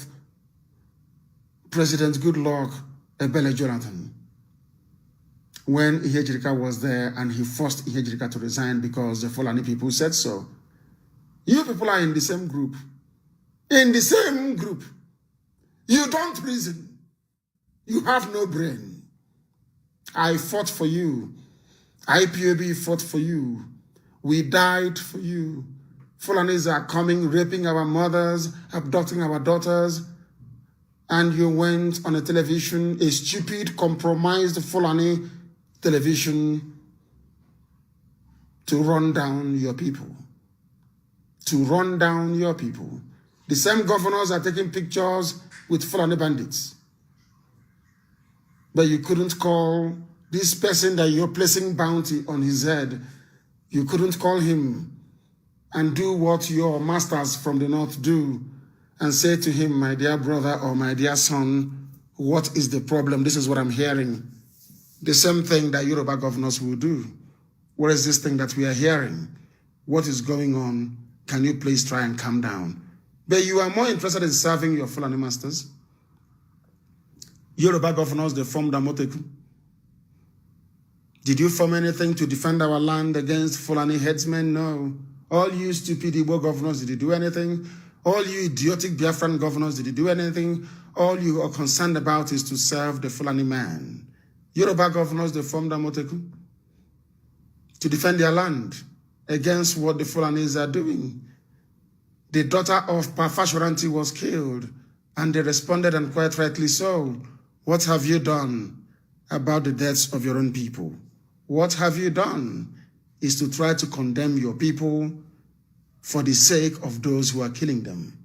[SPEAKER 2] President Goodluck Ebele Jonathan when Ihejirika was there and he forced Ihejirika to resign because the Fulani people said so. You people are in the same group. In the same group. You don't reason. You have no brain. I fought for you. IPOB fought for you. We died for you. Fulanis are coming, raping our mothers, abducting our daughters. And you went on a television, a stupid, compromised Fulani television to run down your people. To run down your people. The same governors are taking pictures with Fulani bandits. But you couldn't call this person that you're placing bounty on his head, you couldn't call him and do what your masters from the north do and say to him, my dear brother or my dear son, what is the problem? This is what I'm hearing. The same thing that Yoruba governors will do. What is this thing that we are hearing? What is going on? Can you please try and calm down? But you are more interested in serving your Fulani masters. Yoruba governors, they formed Amoteku. Did you form anything to defend our land against Fulani headsmen? No. All you stupid Igbo governors, did you do anything? All you idiotic Biafran governors, did you do anything? All you are concerned about is to serve the Fulani man. Yoruba governors, they formed Amoteku to defend their land against what the Fulanis are doing. The daughter of Pafashoranti was killed, and they responded, and quite rightly so. What have you done about the deaths of your own people? What have you done is to try to condemn your people for the sake of those who are killing them.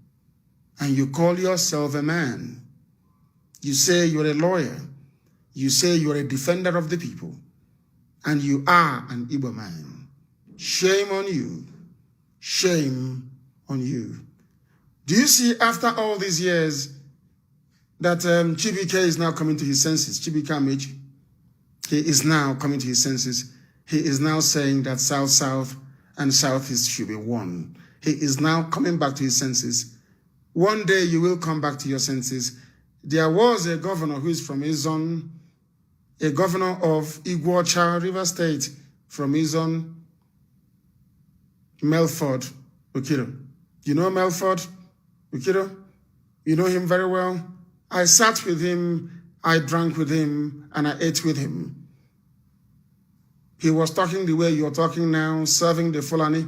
[SPEAKER 2] And you call yourself a man. You say you're a lawyer. You say you're a defender of the people. And you are an Igbo man. Shame on you. Shame on you. Do you see after all these years that Chibike is now coming to his senses? Chibike Amechi. He is now coming to his senses. He is now saying that South and Southeast should be one. He is now coming back to his senses. One day you will come back to your senses. There was a governor who is from Izon, a governor of Iguacha, River State, from Izon, Melford Ukiro. You know Melford Ukiro? You know him very well. I sat with him, I drank with him, and I ate with him. He was talking the way you're talking now, serving the Fulani.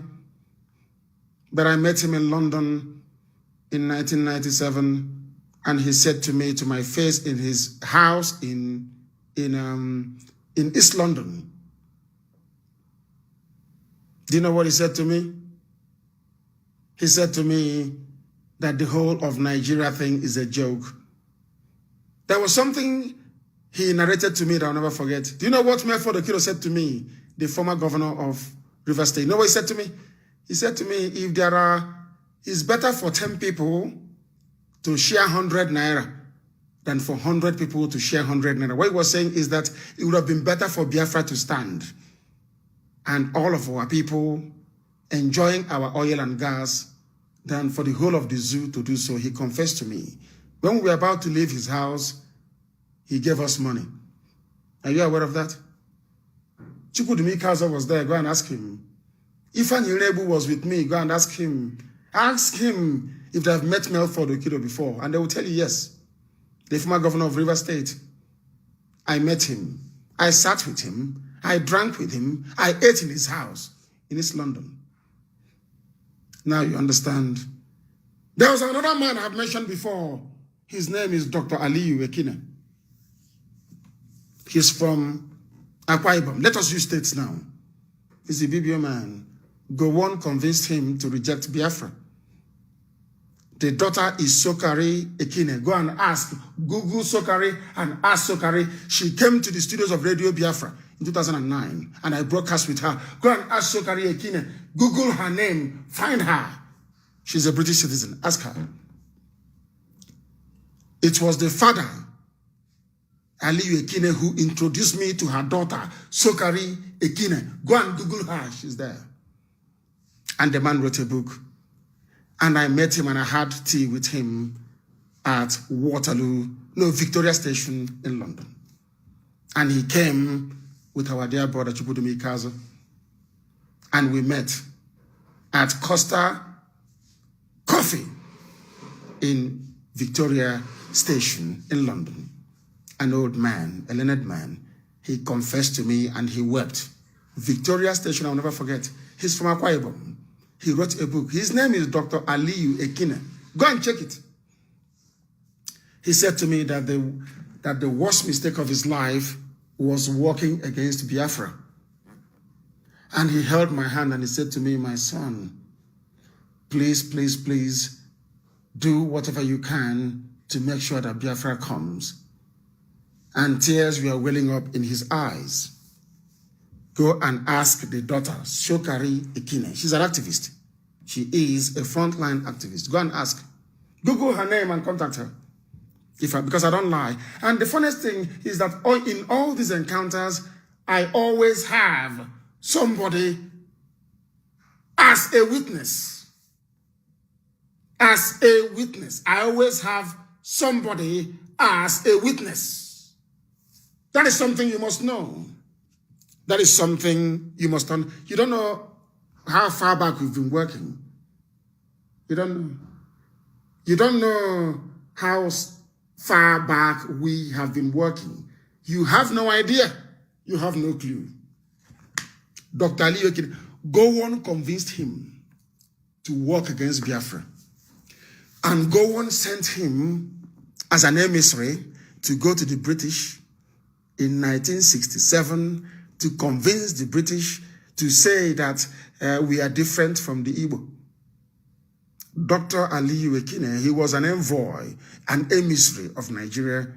[SPEAKER 2] But I met him in London in 1997, and he said to me, to my face, in his house in East London. Do you know what he said to me? He said to me that the whole of Nigeria thing is a joke. There was something he narrated to me that I'll never forget. Do you know what Mefo Okiro said to me, the former governor of River State? You know what he said to me? He said to me, if there are, it's better for 10 people to share 100 naira than for 100 people to share 100 naira. What he was saying is that it would have been better for Biafra to stand and all of our people enjoying our oil and gas than for the whole of the zoo to do so. He confessed to me. When we were about to leave his house, he gave us money. Are you aware of that? Chukwudumi Kaza was there. Go and ask him. Ifan Irebu was with me. Go and ask him. Ask him if they have met Melford Okiro before. And they will tell you yes. The former governor of River State. I met him. I sat with him. I drank with him. I ate in his house in East London. Now you understand. There was another man I've mentioned before. His name is Dr. Aliyu Ekine. He's from Akwa Ibom. Let us use states now. He's a BBO man. Gowon convinced him to reject Biafra. The daughter is Sokari Ekine. Go and ask. Google Sokari and ask Sokari. She came to the studios of Radio Biafra in 2009, and I broadcast with her. Go and ask Sokari Ekine. Google her name. Find her. She's a British citizen. Ask her. It was the father, Aliyu Ekine, who introduced me to her daughter, Sokari Ekine. Go and Google her. She's there. And the man wrote a book. And I met him and I had tea with him at Victoria Station in London. And he came with our dear brother, Chukwudumi Kazo. And we met at Costa Coffee in Victoria Station in London. An old man, a learned man, he confessed to me and he wept. Victoria Station, I'll never forget. He's from Akwa Ibom. He wrote a book. His name is Dr. Aliyu Ekine. Go and check it. He said to me that the worst mistake of his life was walking against Biafra. And he held my hand and he said to me, my son, please, please, please do whatever you can to make sure that Biafra comes. And tears were welling up in his eyes. Go and ask the daughter, Sokari Ekine. She's an activist. She is a frontline activist. Go and ask. Google her name and contact her. Because I don't lie. And the funniest thing is that in all these encounters, I always have somebody as a witness. As a witness. I always have somebody as a witness. That is something you must know. That is something you must know. You don't know how far back we've been working. You don't know. You don't know how far back we have been working. You have no idea. You have no clue. Dr. Aliyu Gowon convinced him to work against Biafra. And Gowon sent him as an emissary to go to the British in 1967 to convince the British to say that we are different from the Igbo. Dr. Aliyu Ekine, he was an envoy, an emissary of Nigeria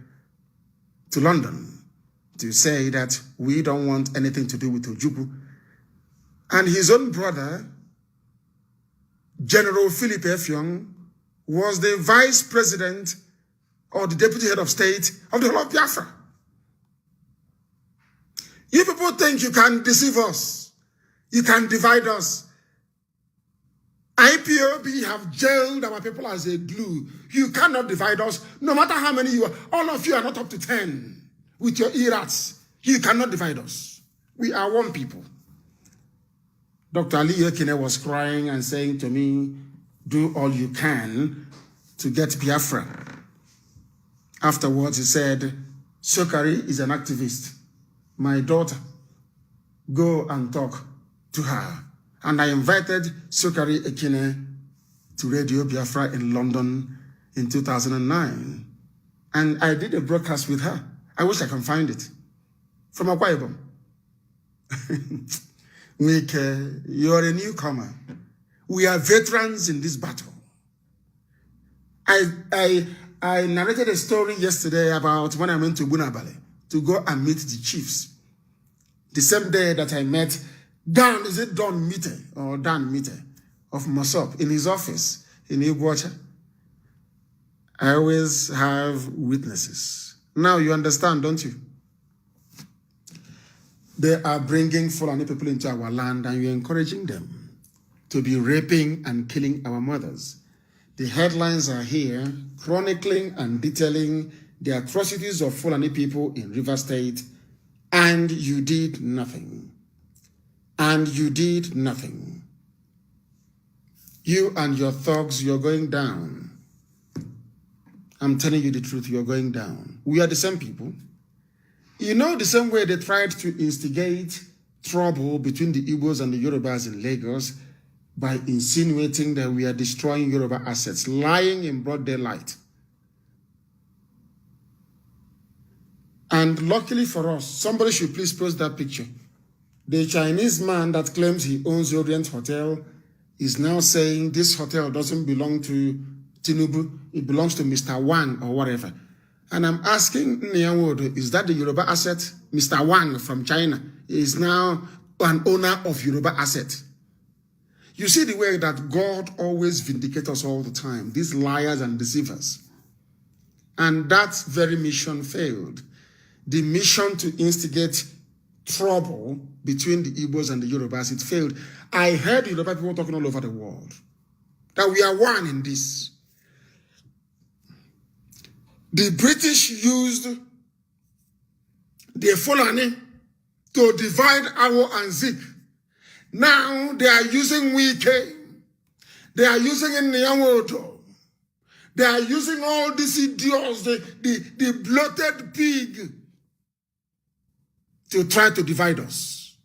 [SPEAKER 2] to London to say that we don't want anything to do with Ojukwu. And his own brother, General Philip Effiong, was the vice president or the deputy head of state of the whole of Biafra. You people think you can deceive us. You can divide us. IPOB have jailed our people as a glue. You cannot divide us, no matter how many you are. All of you are not up to 10 with your irats. You cannot divide us. We are one people. Dr. Aliyu Ekine was crying and saying to me, do all you can to get Biafra. Afterwards, he said, Sokari is an activist. My daughter go and talk to her. And I invited Sokari Ekine to Radio Biafra in London in 2009. And I did a broadcast with her. I wish I can find it. From Akwa Ibom. You're a newcomer. We are veterans in this battle. I narrated a story yesterday about when I went to Bunabale to go and meet the chiefs. The same day that I met Dan Mite of Mosop in his office in Iguacha. I always have witnesses. Now you understand, don't you? They are bringing Fulani people into our land and you're encouraging them to be raping and killing our mothers. The headlines are here chronicling and detailing the atrocities of Fulani people in River State, and you did nothing. And you did nothing. You and your thugs, you're going down. I'm telling you the truth, you're going down. We are the same people. You know, the same way they tried to instigate trouble between the Igbos and the Yorubas in Lagos by insinuating that we are destroying Yoruba assets, lying in broad daylight. And luckily for us, somebody should please post that picture. The Chinese man that claims he owns Orient Hotel is now saying this hotel doesn't belong to Tinubu, it belongs to Mr. Wang or whatever. And I'm asking Nyanwodo, is that the Yoruba asset? Mr. Wang from China is now an owner of Yoruba asset. You see the way that God always vindicates us all the time, these liars and deceivers. And that very mission failed. The mission to instigate trouble between the Igbos and the Yorubas, it failed. I heard Yoruba people talking all over the world that we are one in this. The British used the Fulani to divide Awo and Zik. Now they are using Wike. They are using Nyanwodo. They are using all these idiots, the bloated pig, to try to divide us.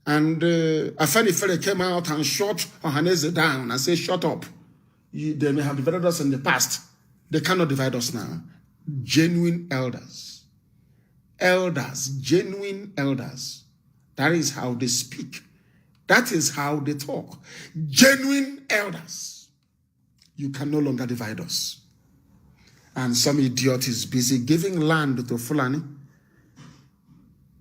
[SPEAKER 2] And Afeni Fele came out and shot Ohaneze down and said, shut up. They may have divided us in the past. They cannot divide us now. Genuine elders. Elders, genuine elders. That is how they speak. That is how they talk. Genuine elders. You can no longer divide us. And some idiot is busy giving land to Fulani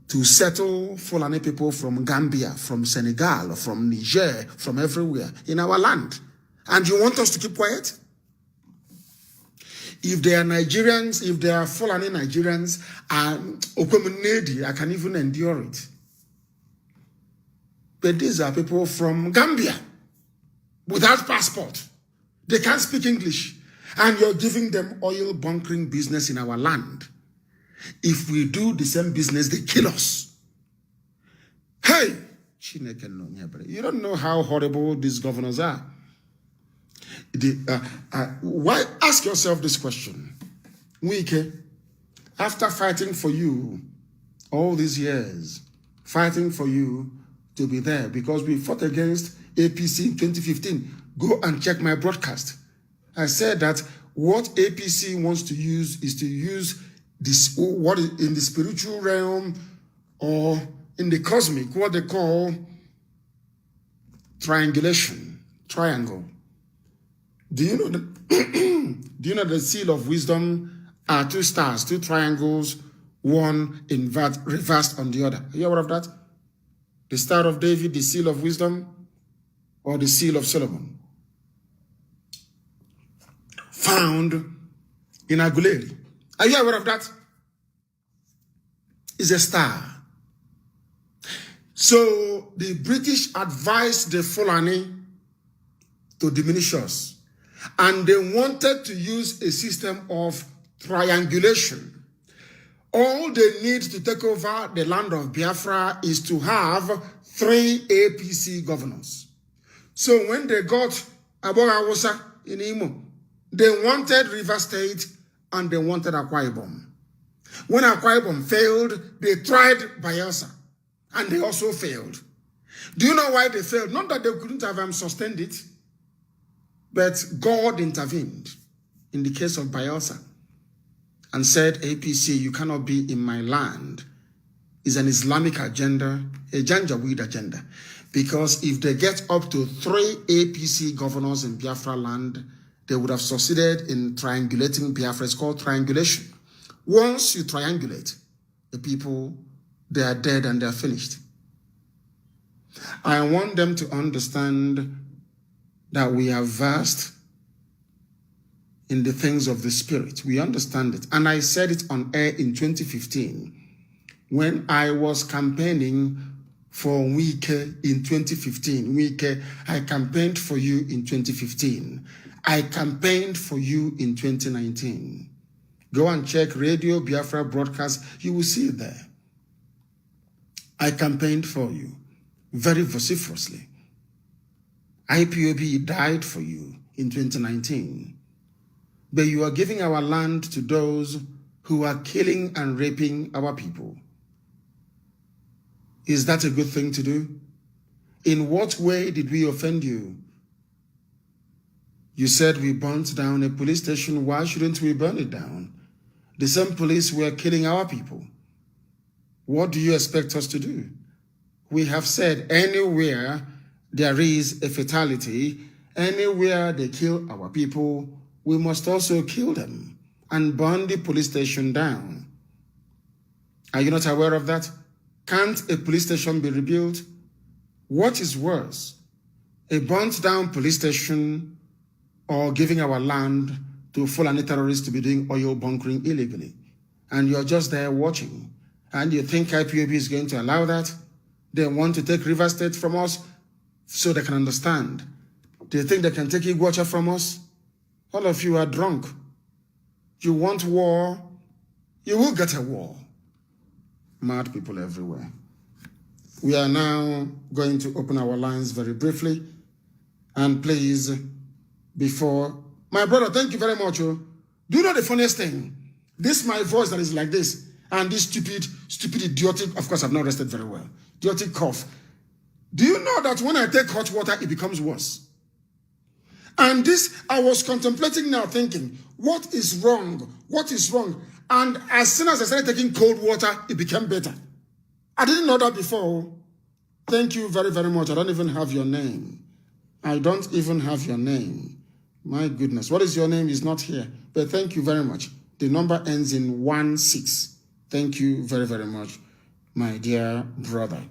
[SPEAKER 2] to settle Fulani people from Gambia, from Senegal, from Niger, from everywhere in our land. And you want us to keep quiet? If they are Nigerians, if they are Fulani Nigerians, I can even endure it. But these are people from Gambia without passport. They can't speak English. And you're giving them oil bunkering business in our land. If we do the same business, they kill us. Hey! You don't know how horrible these governors are. Why? Ask yourself this question. Wike, after fighting for you all these years, fighting for you to be there, because we fought against APC in 2015. Go and check my broadcast. I said that what APC wants to use is to use this, what is in the spiritual realm or in the cosmic, what they call triangulation, triangle. Do you know do you know the seal of wisdom are two stars, two triangles, one reversed on the other? Are you aware of that? The Star of David, the seal of wisdom, or the seal of Solomon? Found in Aguleri. Are you aware of that? It's a star. So the British advised the Fulani to diminish us. And they wanted to use a system of triangulation. All they need to take over the land of Biafra is to have 3 APC governors. So when they got Abogawosa in Imo, they wanted River State and they wanted Akwa Ibom. When Akwa Ibom failed, they tried Bayelsa. And they also failed. Do you know why they failed? Not that they couldn't have sustained it, but God intervened in the case of Bielsa and said, APC, you cannot be in my land. It's an Islamic agenda, a Janjaweed agenda. Because if they get up to 3 APC governors in Biafra land, they would have succeeded in triangulating Biafra. It's called triangulation. Once you triangulate the people, they are dead and they are finished. I want them to understand that we are versed in the things of the Spirit. We understand it. And I said it on air in 2015 when I was campaigning for Wike in 2015. Wike, I campaigned for you in 2015. I campaigned for you in 2019. Go and check Radio Biafra broadcast. You will see it there. I campaigned for you very vociferously. IPOB died for you in 2019. But you are giving our land to those who are killing and raping our people. Is that a good thing to do? In what way did we offend you? You said we burnt down a police station. Why shouldn't we burn it down? The same police were killing our people. What do you expect us to do? We have said anywhere there is a fatality, anywhere they kill our people, we must also kill them and burn the police station down. Are you not aware of that? Can't a police station be rebuilt? What is worse, a burnt down police station or giving our land to Fulani terrorists to be doing oil bunkering illegally? And you're just there watching. And you think IPOB is going to allow that? They want to take River State from us so they can understand. Do you think they can take Iguacha from us? All of you are drunk. You want war, you will get a war. Mad people everywhere. We are now going to open our lines very briefly. And please, before... My brother, thank you very much. Do you know the funniest thing? This my voice that is like this. And this stupid, idiotic... Of course, I've not rested very well. Idiotic cough. Do you know that when I take hot water, it becomes worse? And this, I was contemplating now, thinking, what is wrong? What is wrong? And as soon as I started taking cold water, it became better. I didn't know that before. Thank you very, very much. I don't even have your name. I don't even have your name. My goodness. What is your name? Is not here. But thank you very much. The number ends in 16. Thank you very, very much, my dear brother.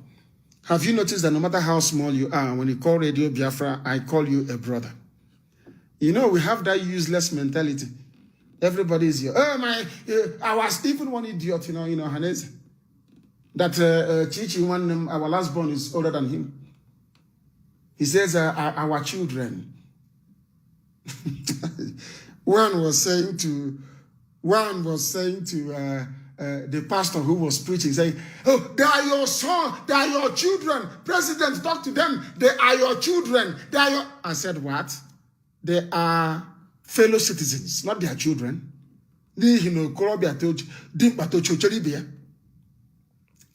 [SPEAKER 2] Have you noticed that no matter how small you are, when you call Radio Biafra, I call you a brother? You know, we have that useless mentality. Everybody is here. Oh, I was even one idiot, Hanez. That Chichi, our last born, is older than him. He says, our children. One was saying to the pastor who was preaching, saying, oh, they are your son, they are your children. President, talk to them. They are your children. They are your... I said, what? They are fellow citizens, not their children.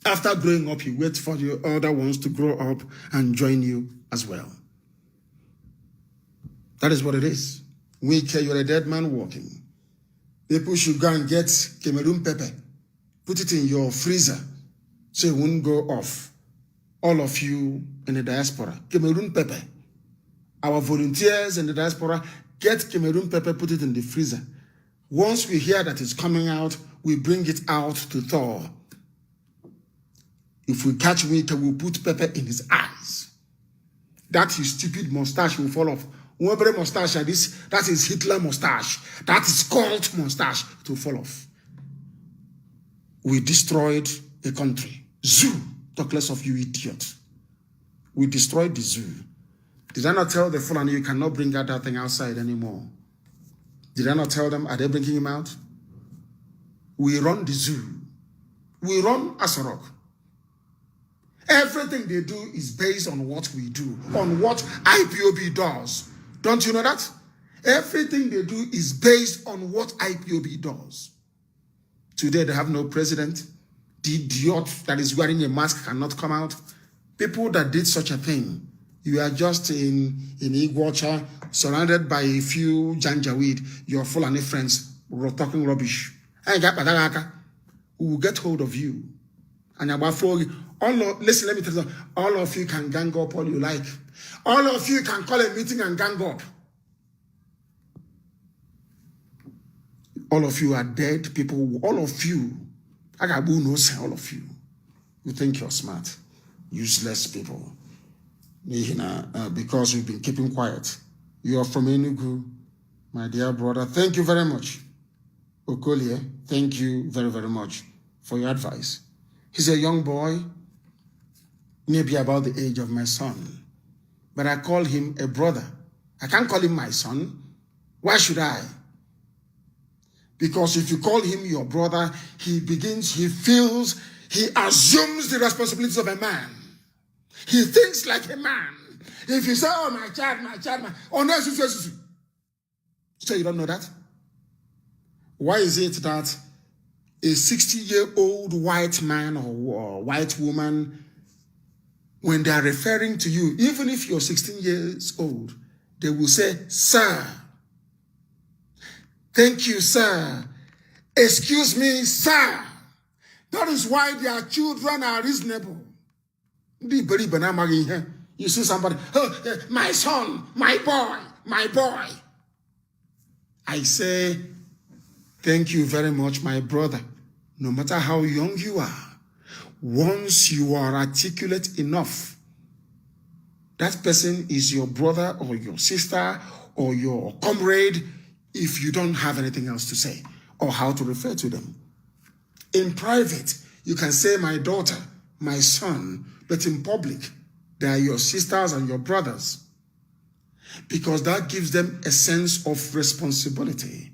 [SPEAKER 2] After growing up, you wait for your other ones to grow up and join you as well. That is what it is. You're a dead man walking. People should go and get Cameroon pepper. Put it in your freezer so it won't go off. All of you in the diaspora, Cameroon pepper. Our volunteers in the diaspora, get Cameroon pepper, put it in the freezer. Once we hear that it's coming out, we bring it out to thaw. If we catch winter, we'll put pepper in his eyes. That his stupid mustache will fall off. Whoever mustache, that is Hitler mustache. That is cult mustache. It will fall off. We destroyed a country. Zoo. Talk less of you, idiot. We destroyed the zoo. Did I not tell the Fulani you cannot bring out that thing outside anymore? Did I not tell them, are they bringing him out? We run the zoo. We run Asarok. Everything they do is based on what we do, on what IPOB does. Don't you know that? Everything they do is based on what IPOB does. Today they have no president. the idiot that is wearing a mask cannot come out. People that did such a thing, you are just in Iguacha, surrounded by a few janjaweed, your Fulani friends talking rubbish. We will get hold of you. And listen, let me tell you, all of you can gang up all you like. All of you can call a meeting and gang up. All of you are dead people. All of you. Agabu knows all of you. You think you're smart. Useless people. Because we've been keeping quiet. You are from Enugu, my dear brother. Thank you very much. Okolie, thank you very, very much for your advice. He's a young boy, maybe about the age of my son. But I call him a brother. I can't call him my son. Why should I? Because if you call him your brother, he assumes the responsibilities of a man. He thinks like a man. If you say, oh, my child, oh, no, so you don't know that? Why is it that a 60-year-old white man or white woman, when they are referring to you, even if you're 16 years old, they will say, sir. Thank you, sir. Excuse me, sir. That is why their children are reasonable. You see somebody, oh, my son, my boy. I say, thank you very much, my brother. No matter how young you are, once you are articulate enough, that person is your brother or your sister or your comrade if you don't have anything else to say or how to refer to them. In private, you can say my daughter, my son, but in public, they are your sisters and your brothers, because that gives them a sense of responsibility.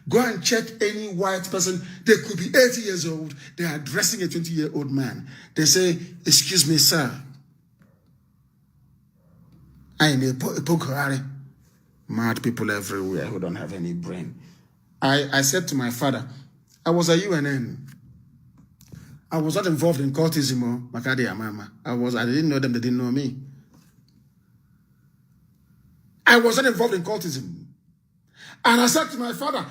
[SPEAKER 2] Go and check any white person. They could be 80 years old. They are addressing a 20-year-old man. They say, excuse me, sir. Mad people everywhere who don't have any brain. I said to my father, I was a UNN. I was not involved in cultism, Makadi Amama. I didn't know them, they didn't know me. I was not involved in cultism. And I said to my father,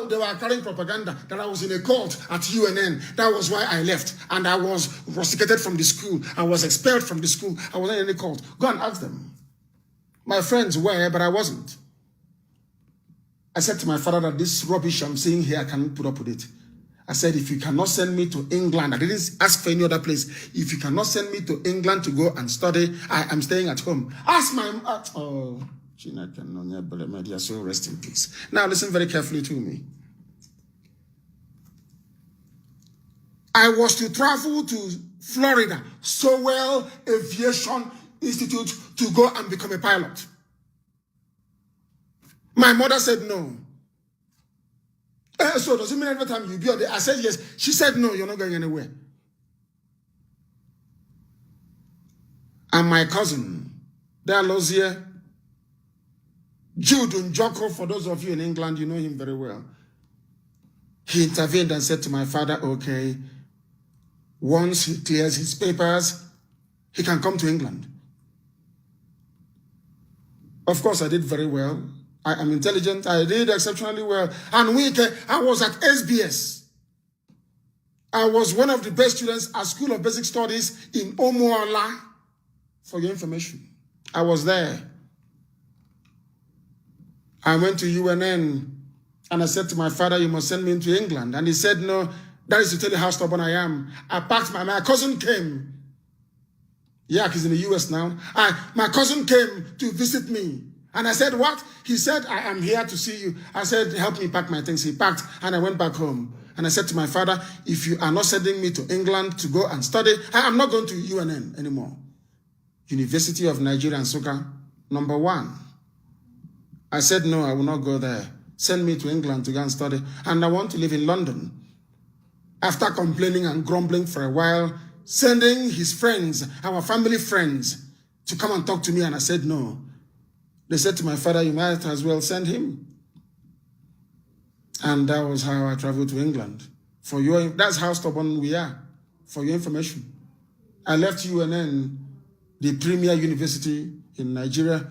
[SPEAKER 2] they were carrying propaganda that I was in a cult at UNN. That was why I left. And I was rusticated from the school. I was expelled from the school. I wasn't in any cult. Go and ask them. My friends were, but I wasn't. I said to my father that this rubbish I'm seeing here, I cannot put up with it. I said, if you cannot send me to England, I didn't ask for any other place. If you cannot send me to England to go and study, I am staying at home. Ask my... so rest in peace. Now listen very carefully to me. I was to travel to Florida, Sowell Aviation Institute, to go and become a pilot. My mother said no. So does it mean every time you be on there? I said yes. She said no, you're not going anywhere. And my cousin, Dalosier, Jude Njoko, for those of you in England, you know him very well. He intervened and said to my father, okay, once he clears his papers, he can come to England. Of course, I did very well. I am intelligent. I did exceptionally well. And I was at SBS. I was one of the best students at School of Basic Studies in Omuala, for your information. I was there. I went to UNN and I said to my father, you must send me into England. And he said, no, that is to tell you how stubborn I am. I packed my cousin came. Yeah, he's in the US now. My cousin came to visit me. And I said, what? He said, I am here to see you. I said, help me pack my things. He packed and I went back home. And I said to my father, if you are not sending me to England to go and study, I am not going to UNN anymore. University of Nigeria and Nsukka, #1. I said, no, I will not go there. Send me to England to go and study. And I want to live in London. After complaining and grumbling for a while, sending his friends, our family friends, to come and talk to me. And I said, no. They said to my father, you might as well send him. And that was how I traveled to England. That's how stubborn we are. For your information, I left UNN, the premier university in Nigeria,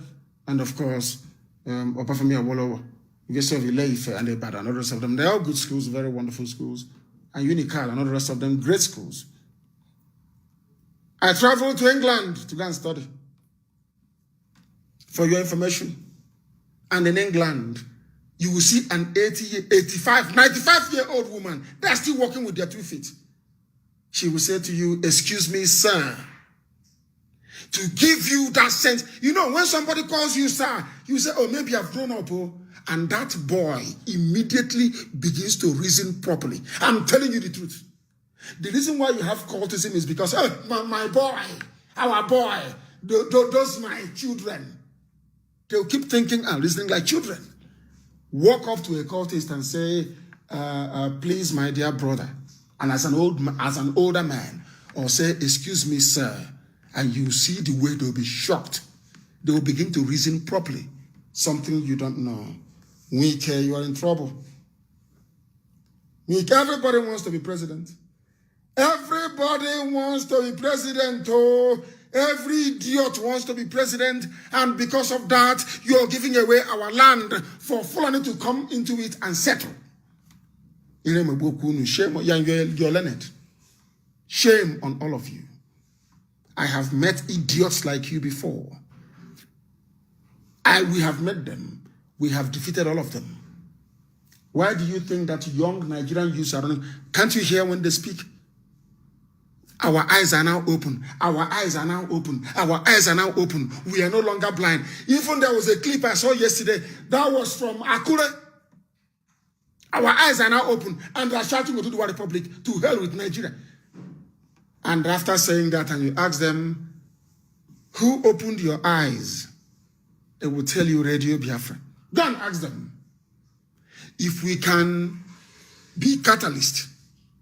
[SPEAKER 2] and of course, Obafemi Awolowo, University of Ile-Ife and Ibadan, and all the rest of them. They're all good schools, very wonderful schools, and Unical and all the rest of them, great schools. I traveled to England to go and study. For your information. And in England, you will see an 95-year-old woman that's still walking with their 2 feet. She will say to you, excuse me, sir. To give you that sense. You know, when somebody calls you sir, you say, oh, maybe I've grown up. Oh. And that boy immediately begins to reason properly. I'm telling you the truth. The reason why you have cultism is because, oh, my boy, our boy, those my children. They'll keep thinking and reasoning like children. Walk up to a cultist and say, please, my dear brother, and as an older man, or say, excuse me, sir, and you see the way they'll be shocked. They will begin to reason properly. Something you don't know. Wike, you are in trouble. Wike, everybody wants to be president. Everybody wants to be president. Oh, every idiot wants to be president. And because of that, you're giving away our land for Fulani to come into it and settle. Shame, you're learned. Shame on all of you. I have met idiots like you before. We have met them. We have defeated all of them. Why do you think that young Nigerian youths are running? Can't you hear when they speak? Our eyes are now open. Our eyes are now open. Our eyes are now open. We are no longer blind. Even there was a clip I saw yesterday that was from Akure. Our eyes are now open. And they are shouting to the Oduduwa Republic, to hell with Nigeria. And after saying that, and you ask them, who opened your eyes? They will tell you Radio Biafra. Go and ask them. If we can be catalyst,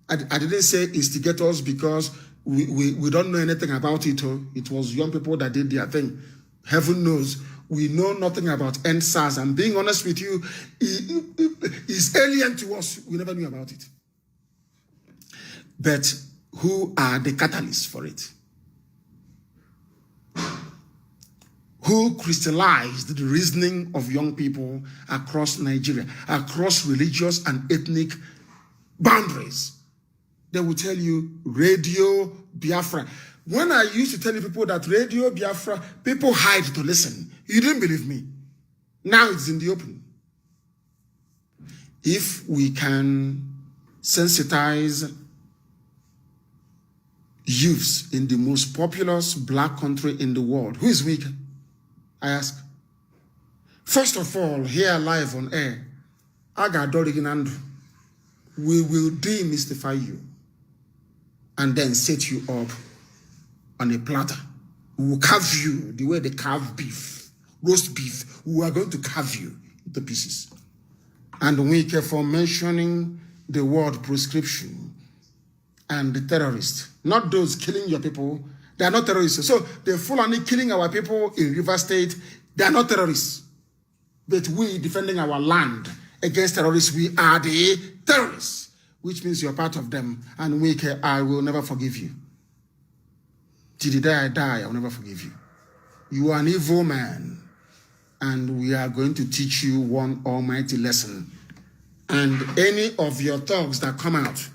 [SPEAKER 2] I didn't say instigators because we don't know anything about it. It was young people that did their thing. Heaven knows. We know nothing about NSAS. And being honest with you, it's alien to us. We never knew about it. But who are the catalysts for it? Who crystallized the reasoning of young people across Nigeria, across religious and ethnic boundaries? They will tell you Radio Biafra. When I used to tell people that Radio Biafra, people hide to listen. You didn't believe me. Now it's in the open. If we can sensitize youths in the most populous black country in the world, who is weak? I ask. First of all, here live on air, we will demystify you and then set you up on a platter. We will carve you the way they carve beef, roast beef. We are going to carve you into pieces. And we care for mentioning the word prescription and the terrorists, not those killing your people. They are not terrorists. So the Fulani killing our people in River State, they are not terrorists. But we defending our land against terrorists, we are the terrorists, which means you're part of them. And I will never forgive you. Till the day I die, I will never forgive you. You are an evil man. And we are going to teach you one almighty lesson. And any of your thugs that come out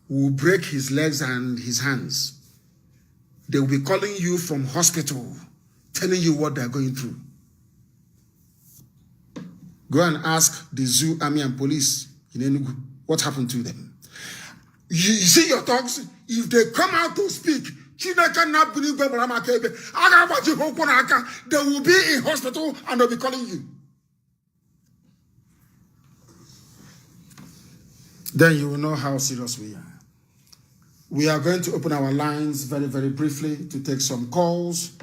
[SPEAKER 2] will break his legs and his hands. They will be calling you from hospital, telling you what they're going through. Go and ask the zoo, army, and police in Enugu what happened to them. You see your thugs, if they come out to speak, they will be in hospital and they'll be calling you. Then you will know how serious we are. We are going to open our lines very, very briefly to take some calls.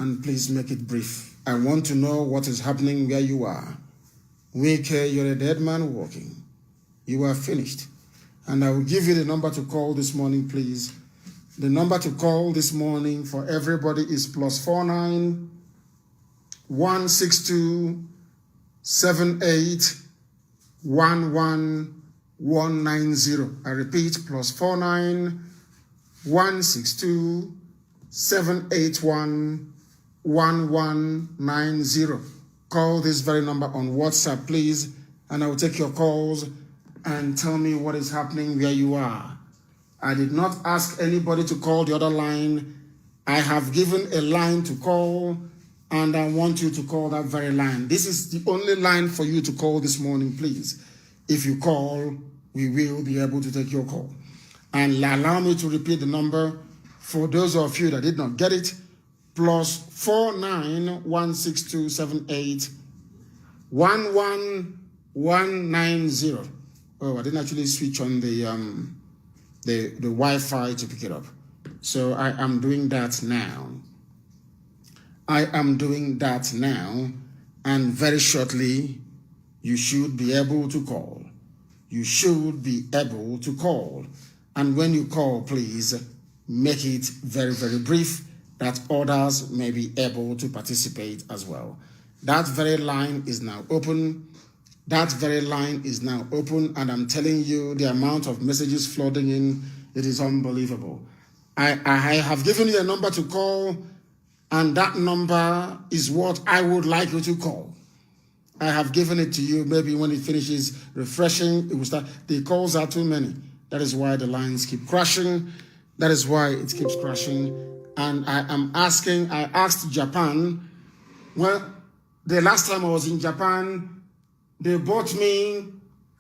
[SPEAKER 2] And please make it brief. I want to know what is happening where you are. Wike, you're a dead man walking. You are finished. And I will give you the number to call this morning, please. The number to call this morning for everybody is +49 162 78 11 190. I repeat, +49 162 781 1190. Call this very number on WhatsApp, please, and I will take your calls and tell me what is happening where you are. I did not ask anybody to call the other line. I have given a line to call, and I want you to call that very line. This is the only line for you to call this morning, please. If you call, we will be able to take your call. And allow me to repeat the number for those of you that did not get it. +49 162 78 11190. Oh, I didn't actually switch on the Wi-Fi to pick it up. So I am doing that now. And very shortly, you should be able to call. And when you call, please make it very, very brief, that others may be able to participate as well. That very line is now open. And I'm telling you, the amount of messages flooding in, it is unbelievable. I have given you a number to call, and that number is what I would like you to call. I have given it to you. Maybe when it finishes refreshing, it will start. The calls are too many. That is why the lines keep crashing. That is why it keeps crashing. And I asked Japan, well, the last time I was in Japan, they bought me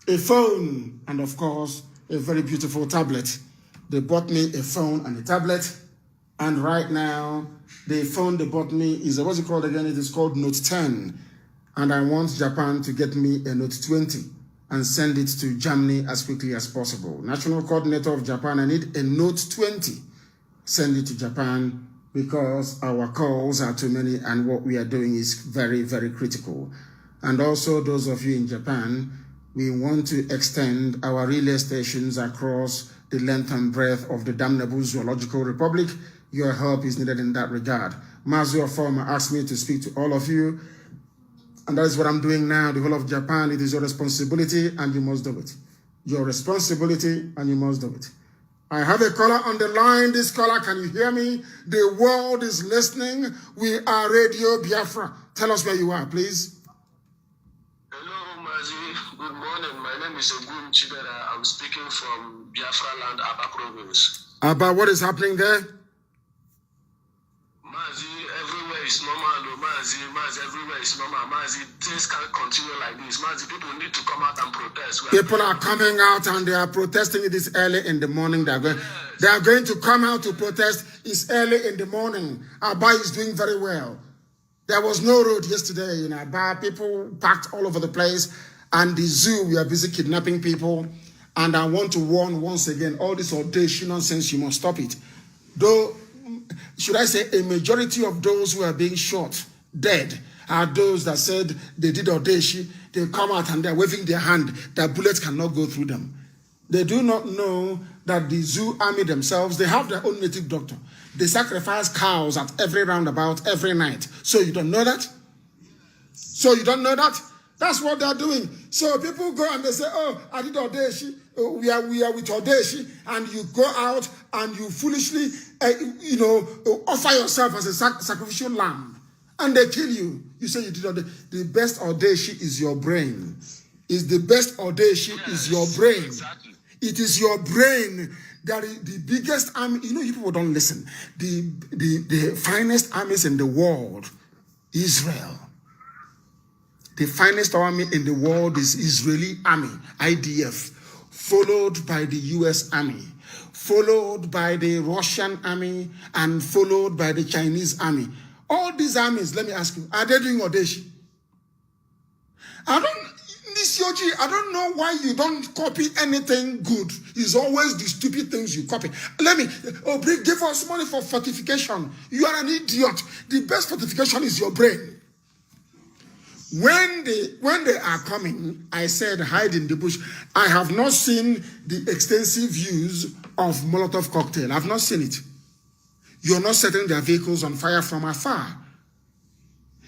[SPEAKER 2] a phone and, of course, a very beautiful tablet. They bought me a phone and a tablet. And right now, the phone they bought me is, what's it called again? It is called Note 10. And I want Japan to get me a Note 20 and send it to Germany as quickly as possible. National coordinator of Japan, I need a Note 20. Send it to Japan because our calls are too many and what we are doing is very, very critical. And also those of you in Japan, we want to extend our relay stations across the length and breadth of the damnable Zoological Republic. Your help is needed in that regard. Mazi Nnamdi asked me to speak to all of you. And that is what I'm doing now. The whole of Japan, it is your responsibility and you must do it. Your responsibility and you must do it. I have a caller on the line. This caller, can you hear me? The world is listening. We are Radio Biafra. Tell us where you are, please.
[SPEAKER 5] Hello, Mazi. Good morning. My name is Ogun Chibera. I'm speaking from Biafra land, Aba province.
[SPEAKER 2] Aba, what is happening there?
[SPEAKER 5] Mazi, everywhere is normal. Mazi, everywhere is normal. Mazi, things can't continue like this. Mazi, people need to come out and protest.
[SPEAKER 2] People are coming out and they are protesting this early in the morning. They are going to come out to protest. It's early in the morning. Aba is doing very well. There was no road yesterday in Aba. People packed all over the place. And the zoo, we are busy kidnapping people. And I want to warn once again, all this audacious nonsense, you must stop it. Though, should I say, a majority of those who are being shot, dead, are those that said they did audacious. They come out and they're waving their hand. That bullets cannot go through them. They do not know that the zoo army themselves, they have their own native doctor. They sacrifice cows at every roundabout every night. So you don't know that? That's what they're doing. So people go and they say, oh, I did audacious. We are with audacious. And you go out and you foolishly, offer yourself as a sacrificial lamb. And they kill you. You say you did audacious. The best audacious is your brain. The best audacious is your brain.
[SPEAKER 5] Exactly.
[SPEAKER 2] It is your brain that is the biggest army. You people don't listen. The finest armies in the world, Israel. The finest army in the world is Israeli army, IDF, followed by the US army, followed by the Russian army, and followed by the Chinese army. All these armies, let me ask you, are they doing audacious? I don't know why you don't copy anything good. It's always the stupid things you copy. Give us money for fortification. You are an idiot. The best fortification is your brain. When they are coming, I said hide in the bush. I have not seen the extensive use of Molotov cocktail. I've not seen it. You're not setting their vehicles on fire from afar.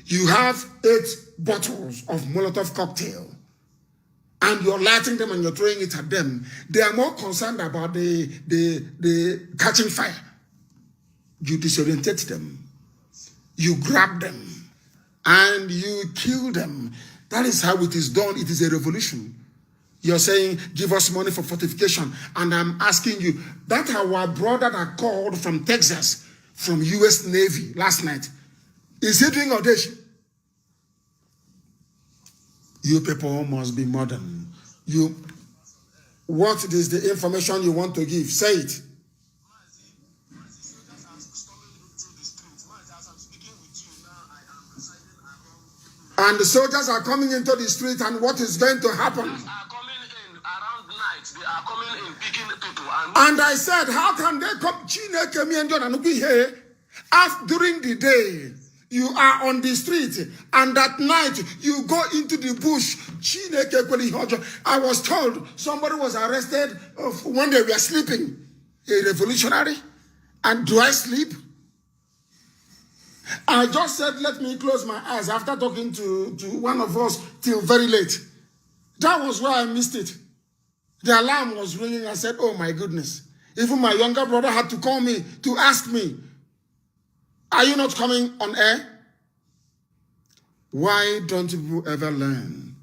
[SPEAKER 2] You have 8 bottles of Molotov cocktail. and you're lighting them and you're throwing it at them. They are more concerned about the catching fire. You disorientate them. You grab them. And you kill them. That is how it is done. It is a revolution. You're saying, give us money for fortification. And I'm asking you, that our brother that called from Texas, from US Navy last night, is he doing audition? You people must be modern. What is the information you want to give? Say it. And the soldiers are coming into the street, and what is going to happen?
[SPEAKER 5] Are coming in around night. They are coming in, picking people.
[SPEAKER 2] And I said, how can they come? During the day, you are on the street, and at night, you go into the bush. I was told somebody was arrested when they were sleeping. A revolutionary. And do I sleep? I just said, let me close my eyes after talking to one of us till very late. That was where I missed it. The alarm was ringing. I said, oh my goodness. Even my younger brother had to call me to ask me, are you not coming on air? Why don't you ever learn?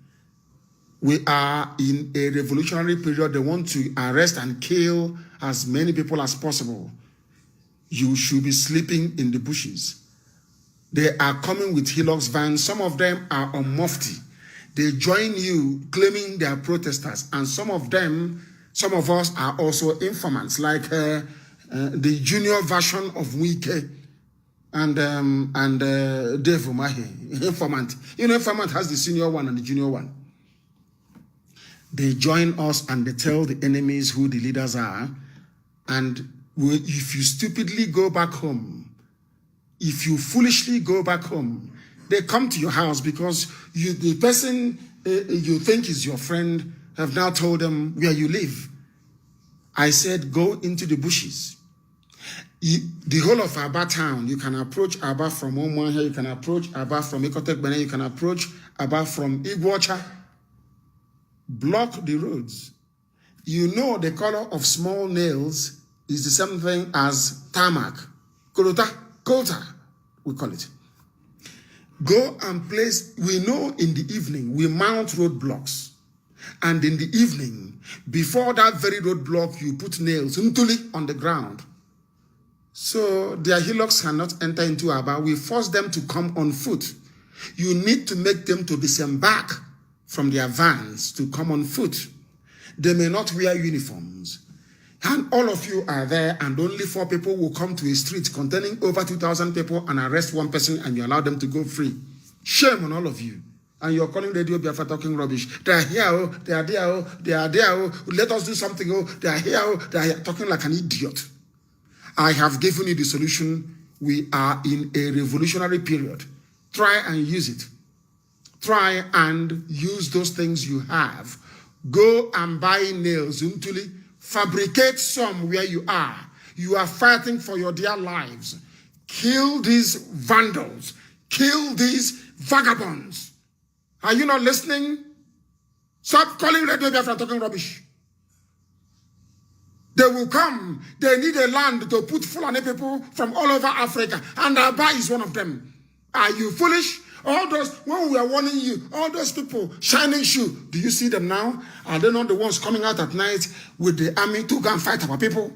[SPEAKER 2] We are in a revolutionary period. They want to arrest and kill as many people as possible. You should be sleeping in the bushes. They are coming with Hilux vans. Some of them are on Mufti. They join you claiming they are protesters. And some of us are also informants, like the junior version of Wike and Dave Umahi, informant. You know, informant has the senior one and the junior one. They join us and they tell the enemies who the leaders are. And if you stupidly go back home, if you foolishly go back home, they come to your house because the person you think is your friend have now told them where you live. I said, go into the bushes. The whole of Aba town, you can approach Aba from Omuahia, you can approach Aba from Ikotek Bene, you can approach Aba from Iguacha. Block the roads. You know the color of small nails is the same thing as tarmac. Kota, we call it. Go and place, we know in the evening, we mount roadblocks. And in the evening, before that very roadblock, you put nails on the ground. So their Hilux cannot enter into Aba. We force them to come on foot. You need to make them to disembark from their vans to come on foot. They may not wear uniforms. And all of you are there, and only 4 people will come to a street containing over 2,000 people and arrest 1 person, and you allow them to go free. Shame on all of you. And you're calling Radio Biafra talking rubbish. They are here, oh, they are there, oh, they are there, oh, let us do something, oh, they are here, oh, they are here, talking like an idiot. I have given you the solution. We are in a revolutionary period. Try and use it. Try and use those things you have. Go and buy nails, Untuli. Fabricate some where you are. You are fighting for your dear lives. Kill these vandals. Kill these vagabonds. Are you not listening? Stop calling Radio Biafra talking rubbish. They will come. They need a land to put Fulani people from all over Africa. And Aba is one of them. Are you foolish? All those, when we are warning you, all those people, shining shoe, do you see them now? Are they not the ones coming out at night with the army to go and fight our people?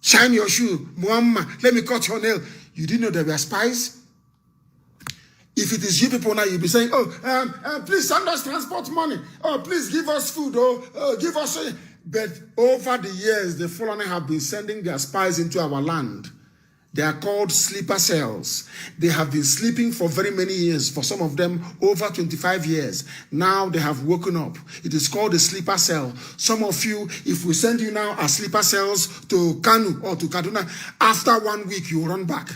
[SPEAKER 2] Shine your shoe, Muhammad, let me cut your nail. You didn't know they were spies? If it is you people now, you'll be saying, please send us transport money. Oh, please give us food. Give us. But over the years, the Fulani have been sending their spies into our land. They are called sleeper cells. They have been sleeping for very many years, for some of them over 25 years. Now they have woken up. It is called a sleeper cell. Some of you, if we send you now as sleeper cells to Kanu or to Kaduna, after 1 week you run back.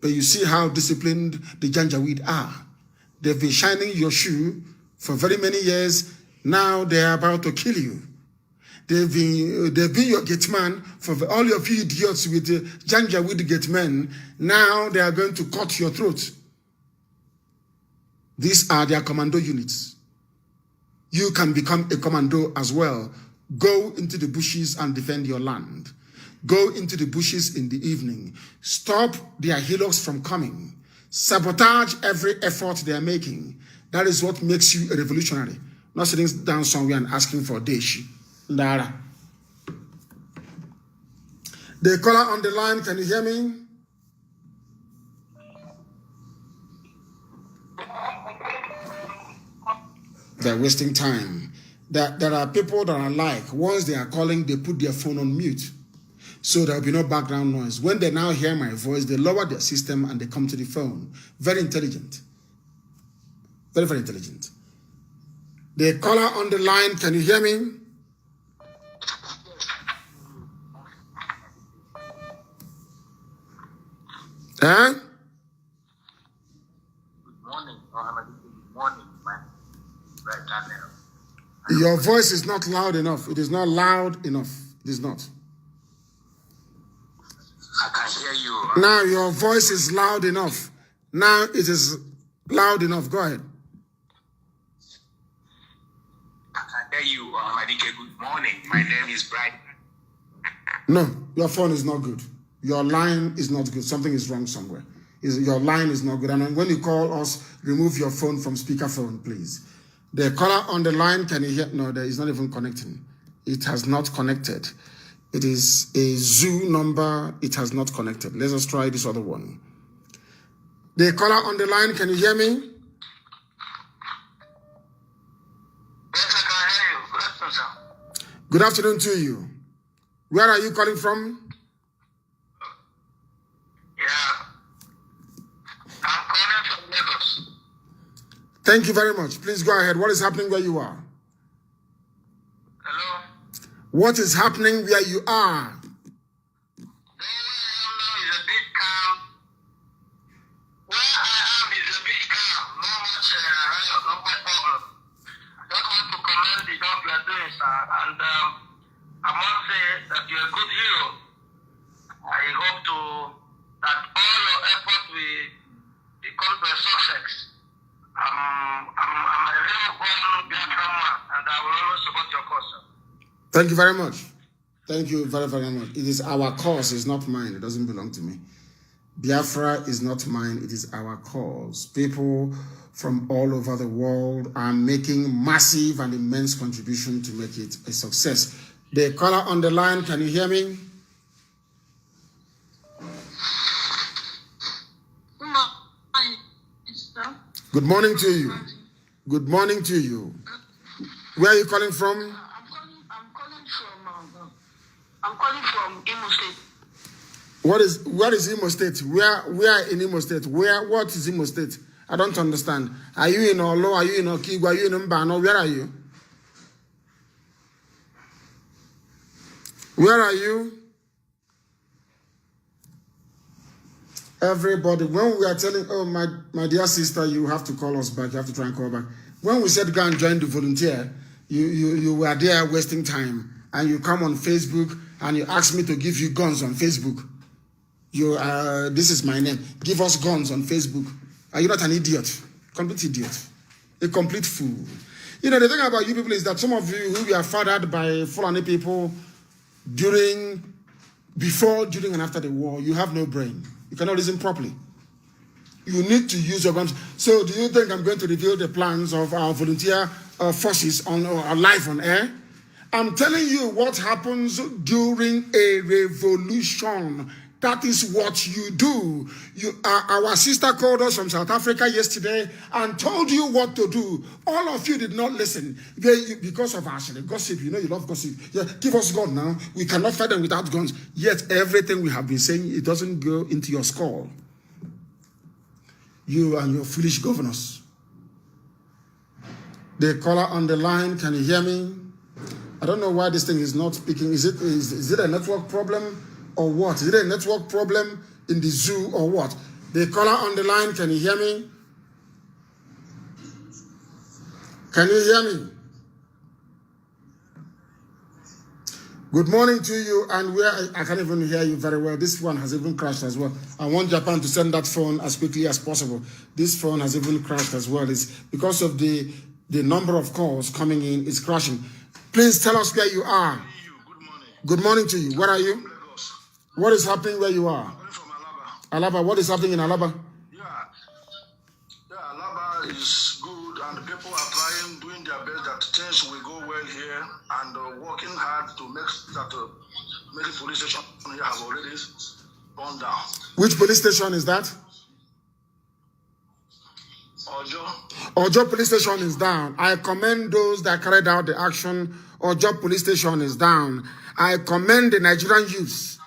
[SPEAKER 2] But you see how disciplined the Janjaweed are. They've been shining your shoe for very many years. Now they are about to kill you. They've been your gate man for all of you idiots with the Janjaweed gate men. Now they are going to cut your throat. These are their commando units. you can become a commando as well. Go into the bushes and defend your land. Go into the bushes in the evening. Stop their heroes from coming. Sabotage every effort they are making. That is what makes you a revolutionary. Not sitting down somewhere and asking for deshi. Ndara. The caller on the line, can you hear me? They're wasting time. There are people that are like, once they are calling, they put their phone on mute. So there will be no background noise. When they now hear my voice, they lower their system and they come to the phone. Very intelligent. Very, very intelligent. The caller on the line, can you hear me? Huh?
[SPEAKER 5] Good morning. Good morning, man. Right now.
[SPEAKER 2] Your voice is not loud enough. It is not loud enough. It is not.
[SPEAKER 5] I can hear you.
[SPEAKER 2] Now your voice is loud enough. Now it is loud enough. Go ahead.
[SPEAKER 5] I can hear you. Good morning. My name is Brian.
[SPEAKER 2] No, your phone is not good. Your line is not good. Something is wrong somewhere. Your line is not good. And when you call us, remove your phone from speakerphone, please. The caller on the line, can you hear? No, there is not even connecting. It has not connected. It is a zoo number. It has not connected. Let us try this other one. The caller on the line, can you hear me?
[SPEAKER 5] Yes, I can hear you. Good afternoon, sir.
[SPEAKER 2] Good afternoon to you. Where are you calling from?
[SPEAKER 5] Yeah. I'm calling from Lagos.
[SPEAKER 2] Thank you very much. Please go ahead. What is happening where you are?
[SPEAKER 5] Hello?
[SPEAKER 2] What is happening where you are?
[SPEAKER 5] And I must say that you're a good hero. I hope that all your efforts will come to a success. I'm a real born Biafran man, and I will always support your cause, sir.
[SPEAKER 2] Thank you very much. Thank you very, very much. It is our cause, it's not mine. It doesn't belong to me. Biafra is not mine, it is our cause. People from all over the world are making massive and immense contribution to make it a success. The caller on the line, can you hear me? Good morning to you. Good morning to you. Where are you calling from?
[SPEAKER 5] I'm calling from Imo State.
[SPEAKER 2] What is Imo State? Where in Imo State? What is Imo State? I don't understand. Are you in Olo? Are you in Okigwa? Are you in Mbano? Where are you? Where are you? Everybody, when we are telling, oh, my dear sister, you have to call us back. You have to try and call back. When we said go and join the volunteer, you were there wasting time. And you come on Facebook and you ask me to give you guns on Facebook. This is my name. Give us guns on Facebook. Are you not an idiot? Complete idiot. A complete fool. You know, the thing about you people is that some of you who were fathered by Fulani people before, during, and after the war, you have no brain. You cannot reason properly. You need to use your guns. So do you think I'm going to reveal the plans of our volunteer forces on live on air? I'm telling you what happens during a revolution. That is what you do. Our sister called us from South Africa yesterday and told you what to do. All of you did not listen. Because of actually gossip, you know you love gossip. Yeah, give us gun now. We cannot fight them without guns. Yet everything we have been saying, it doesn't go into your skull. You and your foolish governors. The caller on the line, can you hear me? I don't know why this thing is not speaking. Is it a network problem? Or what? Is it a network problem in the zoo or what? The caller on the line, can you hear me? Can you hear me? Good morning to you, and I can't even hear you very well. This one has even crashed as well. I want Japan to send that phone as quickly as possible. This phone has even crashed as well. It's because of the The number of calls coming in is crashing. Please tell us where you are.
[SPEAKER 6] Good morning.
[SPEAKER 2] Good morning to you. Where are you?
[SPEAKER 6] Lagos.
[SPEAKER 2] What is happening where you are?
[SPEAKER 6] I'm from Alaba.
[SPEAKER 2] Alaba, what is happening in Alaba?
[SPEAKER 6] Yeah, Alaba is good, and people are trying, doing their best that things will go well here, and working hard to make that many police stations here have already gone down.
[SPEAKER 2] Which police station is that?
[SPEAKER 6] Ojo.
[SPEAKER 2] Ojo police station is down. I commend those that carried out the action. Ojo police station is down. I commend the Nigerian youth.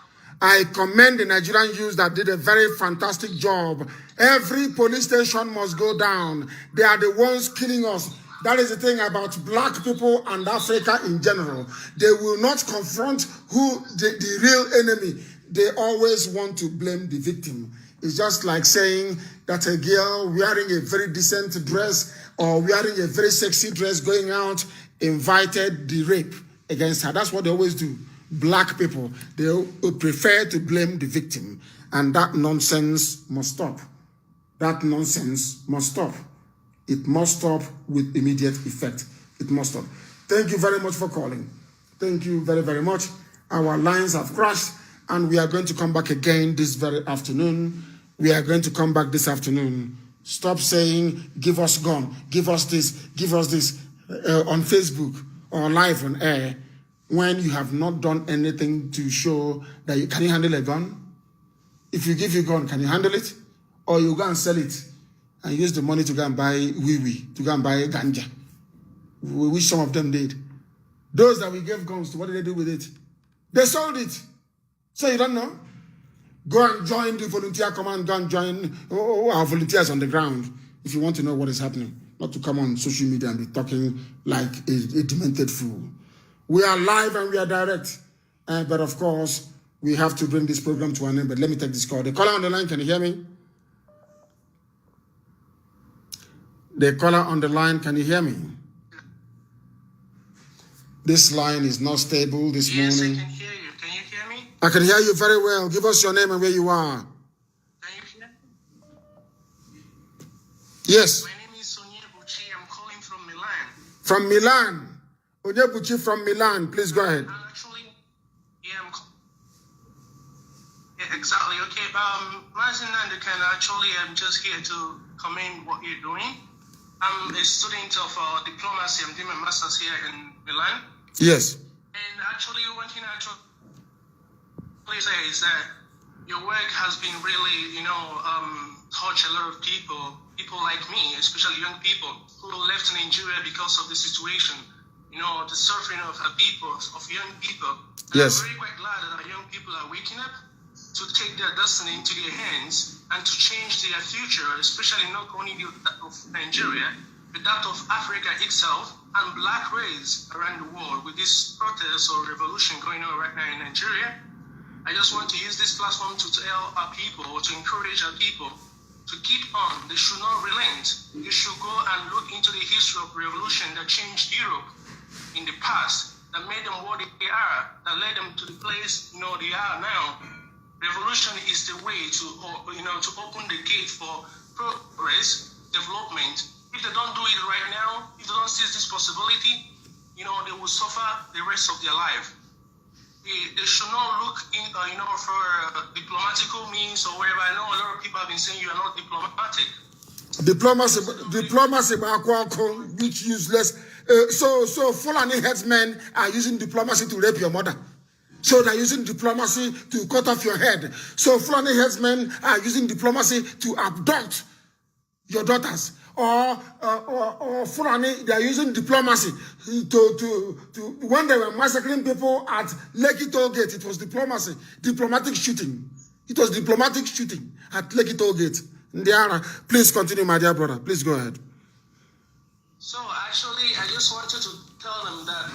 [SPEAKER 2] I commend the Nigerian youth that did a very fantastic job. Every police station must go down. They are the ones killing us. That is the thing about black people and Africa in general. They will not confront who the real enemy. They always want to blame the victim. It's just like saying that a girl wearing a very decent dress or wearing a very sexy dress going out invited the rape against her. That's what they always do. Black people, they prefer to blame the victim. And that nonsense must stop. That nonsense must stop. It must stop with immediate effect. It must stop. Thank you very much for calling. Thank you very, very much. Our lines have crashed, and we are going to come back again this very afternoon. We are going to come back this afternoon. Stop saying, give us gun, give us this on Facebook or live on air when you have not done anything to show that you can handle a gun. If you give you a gun, can you handle it? Or you go and sell it and use the money to go and buy to go and buy ganja, which some of them did. Those that we gave guns to, what did they do with it? They sold it. So you don't know? Go and join the volunteer command, go and join our volunteers on the ground if you want to know what is happening. Not to come on social media and be talking like a demented fool. We are live and we are direct. But of course, we have to bring this program to an end. But let me take this call. The caller on the line, can you hear me? The caller on the line, can you hear me? This line is not stable this morning.
[SPEAKER 5] Yes, I can hear you. Can you hear me?
[SPEAKER 2] I can hear you very well. Give us your name and where you are.
[SPEAKER 5] Can you hear me?
[SPEAKER 2] Yes.
[SPEAKER 5] My name is Onyebuchi. I'm calling from Milan.
[SPEAKER 2] From Milan. Onyebuchi from Milan. Please go ahead.
[SPEAKER 5] Actually, yeah, exactly. Okay, Mazi Nnamdi Kanu, actually, I'm just here to commend what you're doing. I'm a student of diplomacy. I'm doing my master's here in Milan.
[SPEAKER 2] Yes.
[SPEAKER 5] And actually, one thing I please say is that your work has been really, touch a lot of people like me, especially young people who left Nigeria because of the situation, the suffering of people, of young people. And
[SPEAKER 2] yes.
[SPEAKER 5] I'm very quite glad that our young people are waking up to take their destiny into their hands and to change their future, especially not only that of Nigeria, but that of Africa itself and black race around the world. With this protest or revolution going on right now in Nigeria, I just want to use this platform to tell our people, to encourage our people to keep on. They should not relent. They should go and look into the history of revolution that changed Europe in the past, that made them what they are, that led them to the place they are now. Revolution is the way to open the gate for progress, development. If they don't do it right now, if they don't seize this possibility, they will suffer the rest of their life. They should not look for diplomatical means or whatever. I know a lot of people have been saying you are not diplomatic.
[SPEAKER 2] Diplomacy, which useless. So Fulani headsmen are using diplomacy to rape your mother. So they're using diplomacy to cut off your head. So Fulani headsmen are using diplomacy to abduct your daughters. Or Fulani, they are using diplomacy to when they were massacring people at Lekki Toll Gate, it was diplomacy, diplomatic shooting. It was diplomatic shooting at Lekki Toll Gate. Ndiara, please continue, my dear brother. Please go ahead.
[SPEAKER 5] So actually, I just wanted to tell them that,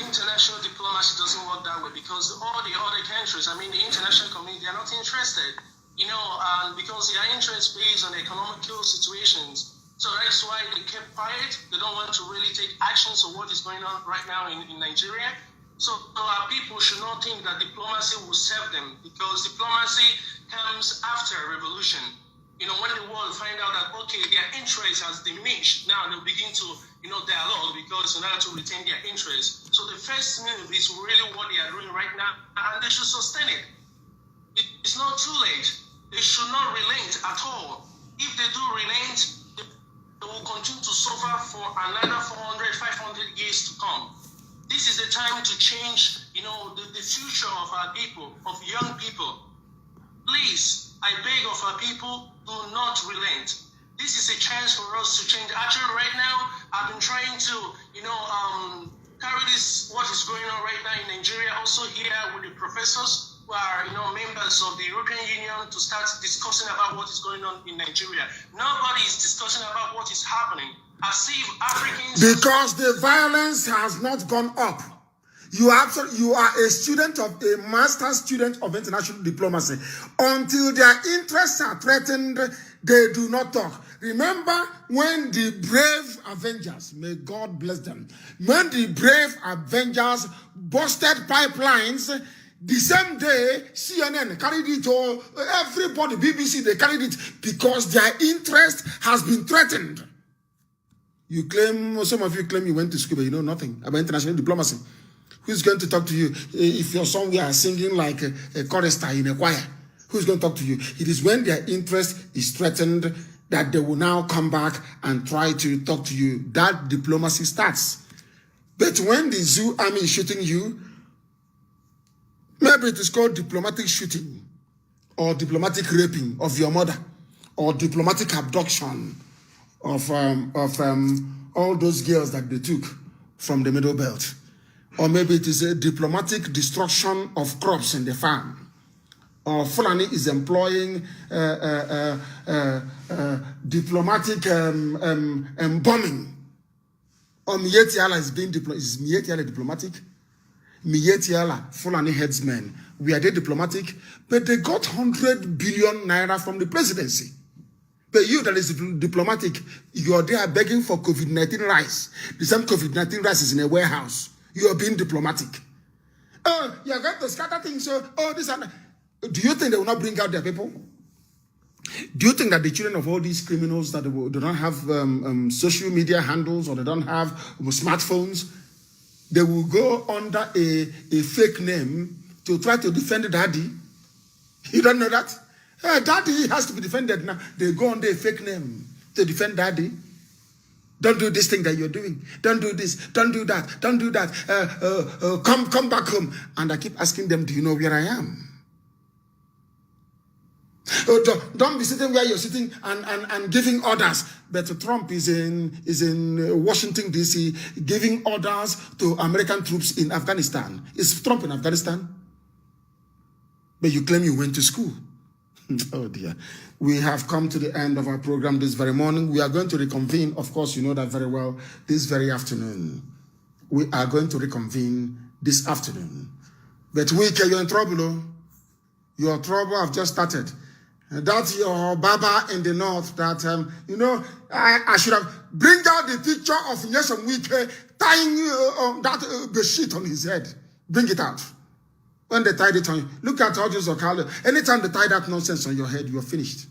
[SPEAKER 5] international diplomacy doesn't work that way because all the other countries, the international community, are not interested, and because their interest based on economical situations. So that's why they kept quiet. They don't want to really take actions on what is going on right now in Nigeria. So our people should not think that diplomacy will serve them because diplomacy comes after a revolution. when the world find out that, okay, their interest has diminished, now they'll begin to, dialogue because in order to retain their interest. So the first move is really what they are doing right now, and they should sustain it. It's not too late. They should not relent at all. If they do relent, they will continue to suffer for another 400, 500 years to come. This is the time to change, the future of our people, of young people. Please, I beg of our people, do not relent. This is a chance for us to change. Actually, right now, I've been trying to, carry this, what is going on right now in Nigeria, also here with the professors who are, members of the European Union, to start discussing about what is going on in Nigeria. Nobody is discussing about what is happening. As if Africans...
[SPEAKER 2] Because the violence has not gone up. You are a student of a master student of international diplomacy. Until their interests are threatened, they do not talk. Remember when the brave Avengers, may God bless them, when the brave Avengers busted pipelines, the same day CNN carried it all, everybody, BBC, they carried it because their interest has been threatened. You claim, some of you claim you went to school, but you know nothing about international diplomacy. Who's going to talk to you if you're somewhere singing like a chorister in a choir? Who's going to talk to you? It is when their interest is threatened that they will now come back and try to talk to you. That diplomacy starts. But when the zoo army is shooting you, maybe it is called diplomatic shooting or diplomatic raping of your mother or diplomatic abduction of all those girls that they took from the Middle Belt. Or maybe it is a diplomatic destruction of crops in the farm. Or Fulani is employing diplomatic bombing. Or Mietiala is being diplomatic. Is Mietiala diplomatic? Mietiala, Fulani headsmen, we are they diplomatic? But they got 100 billion naira from the presidency. But you that is diplomatic, you are there begging for COVID-19 rice. The same COVID-19 rice is in a warehouse. You are being diplomatic. Oh, you are going to scatter things. So, this and that. Do you think they will not bring out their people? Do you think that the children of all these criminals that they don't have social media handles or they don't have smartphones, they will go under a fake name to try to defend daddy? You don't know that? Daddy has to be defended now. They go under a fake name to defend daddy. Don't do this thing that you're doing. Don't do this. Don't do that. Don't do that. Come back home. And I keep asking them, do you know where I am? Don't be sitting where you're sitting and giving orders. But Trump is in Washington, D.C., giving orders to American troops in Afghanistan. Is Trump in Afghanistan? But you claim you went to school. Oh dear. We have come to the end of our program this very morning. We are going to reconvene. Of course, you know that very well. This very afternoon. We are going to reconvene this afternoon. But you're in trouble. Your trouble have just started. That's your Baba in the north that, I should have bring out the picture of Nyesom Wike tying that bedsheet on his head. Bring it out. When they tied it on you, look at Audios or Carlo. Anytime they tie that nonsense on your head, you're finished.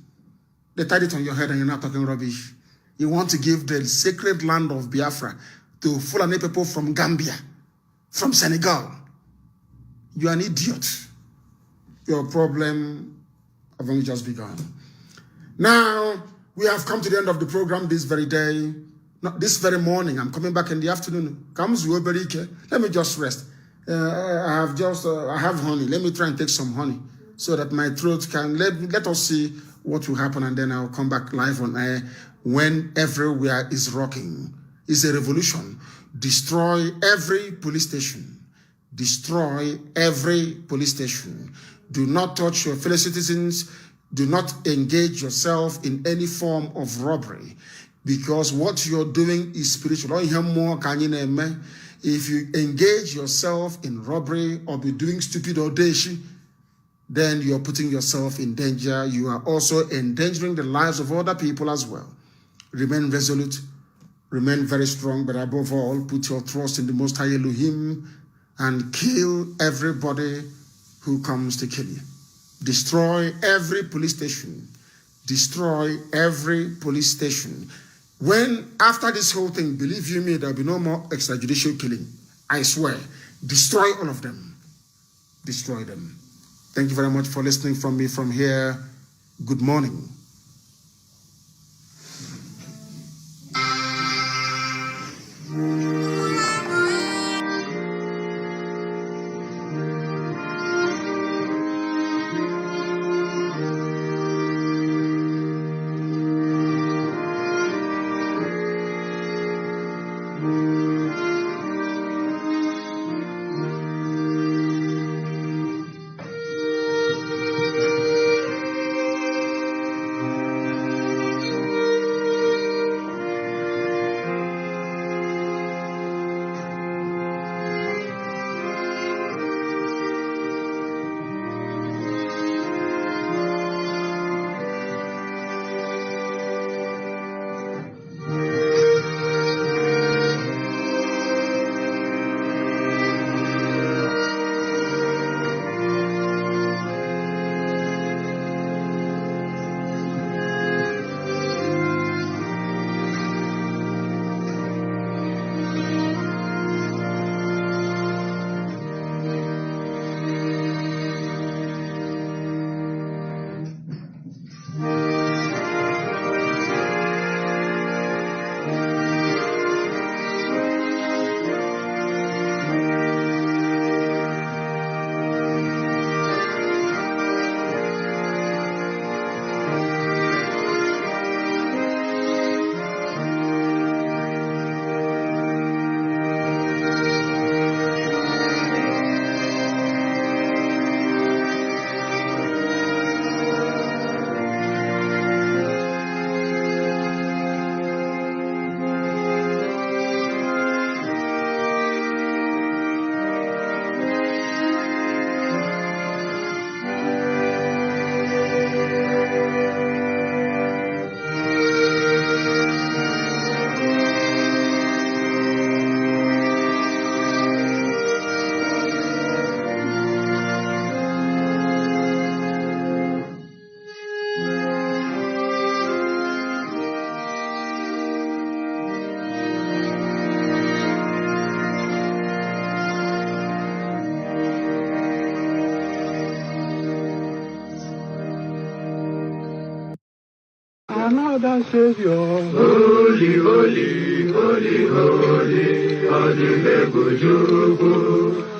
[SPEAKER 2] They tied it on your head and you're not talking rubbish. You want to give the sacred land of Biafra to Fulani people from Gambia, from Senegal. You're an idiot. Your problem have only just begun. Now, we have come to the end of the program this very day. Not this very morning. I'm coming back in the afternoon. Comes Woberike. Let me just rest. I have honey. Let me try and take some honey so that my throat can, let us see what will happen, and then I'll come back live on air when everywhere is rocking. It's a revolution. Destroy every police station. Destroy every police station. Do not touch your fellow citizens. Do not engage yourself in any form of robbery, because what you're doing is spiritual. If you engage yourself in robbery or be doing stupid audacious, then you're putting yourself in danger. You are also endangering the lives of other people as well. Remain resolute, remain very strong, but above all, put your trust in the Most High Elohim and kill everybody who comes to kill you. Destroy every police station. destroy every police station. When, after this whole thing, believe you me, there'll be no more extrajudicial killing. I swear. Destroy all of them. Destroy them. Thank you very much for listening from me from here. Good morning.
[SPEAKER 7] Another Savior, holy, holy, holy, holy, Adimebujuku.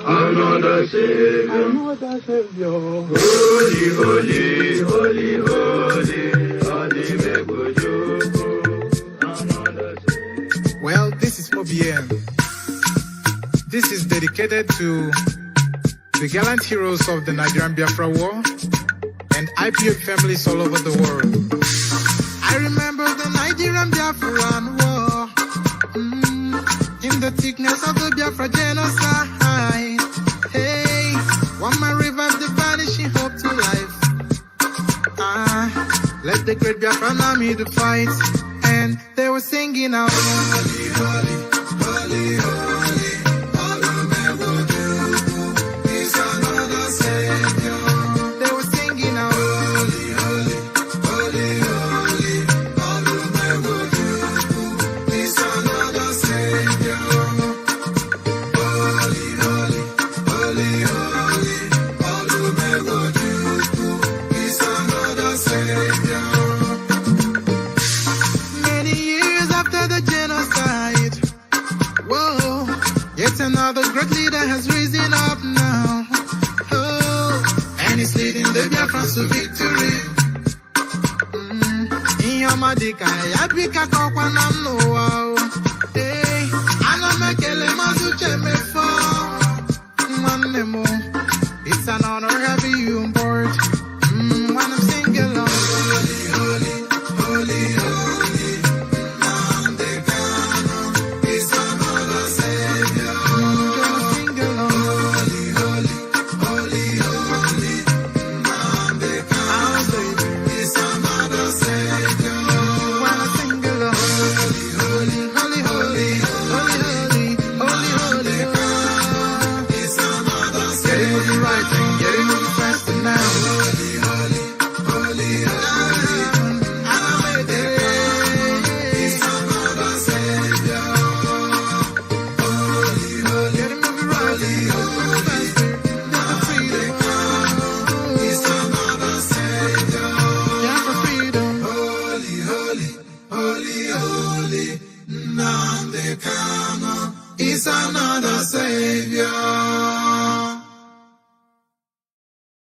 [SPEAKER 7] Another Savior, holy, holy, holy, holy, Adimebujuku. Another Savior.
[SPEAKER 8] Well, this is MAOBI N. This is dedicated to the gallant heroes of the Nigerian Biafra War and IPOB families all over the world. I remember the Nigerian Biafran war, in the thickness of the Biafra genocide. Hey, one man revived the vanishing hope to life. Let the great Biafran army to fight, and they were singing out, holy, holy, holy, holy, is another Savior. They were singing out, holy, holy, holy, holy, is another Savior. Holy, holy, holy, holy, is another Savior. Many years after the genocide, whoa, yet another great leader has risen up now. Oh, and he's leading the Biafrans to victory. Inyamadika yapika kwa namno. Hey, anamekele mazuche mefo. Mwanemo, it's an honor having you on board. When I'm singing along, holy, holy, holy, holy, Nnamdi Kanu is another Savior. Sing along, holy, holy, holy, holy, Nnamdi Kanu is another Savior. When I sing along, holy, holy, holy, holy, holy, holy, holy,
[SPEAKER 1] Nnamdi Kanu is an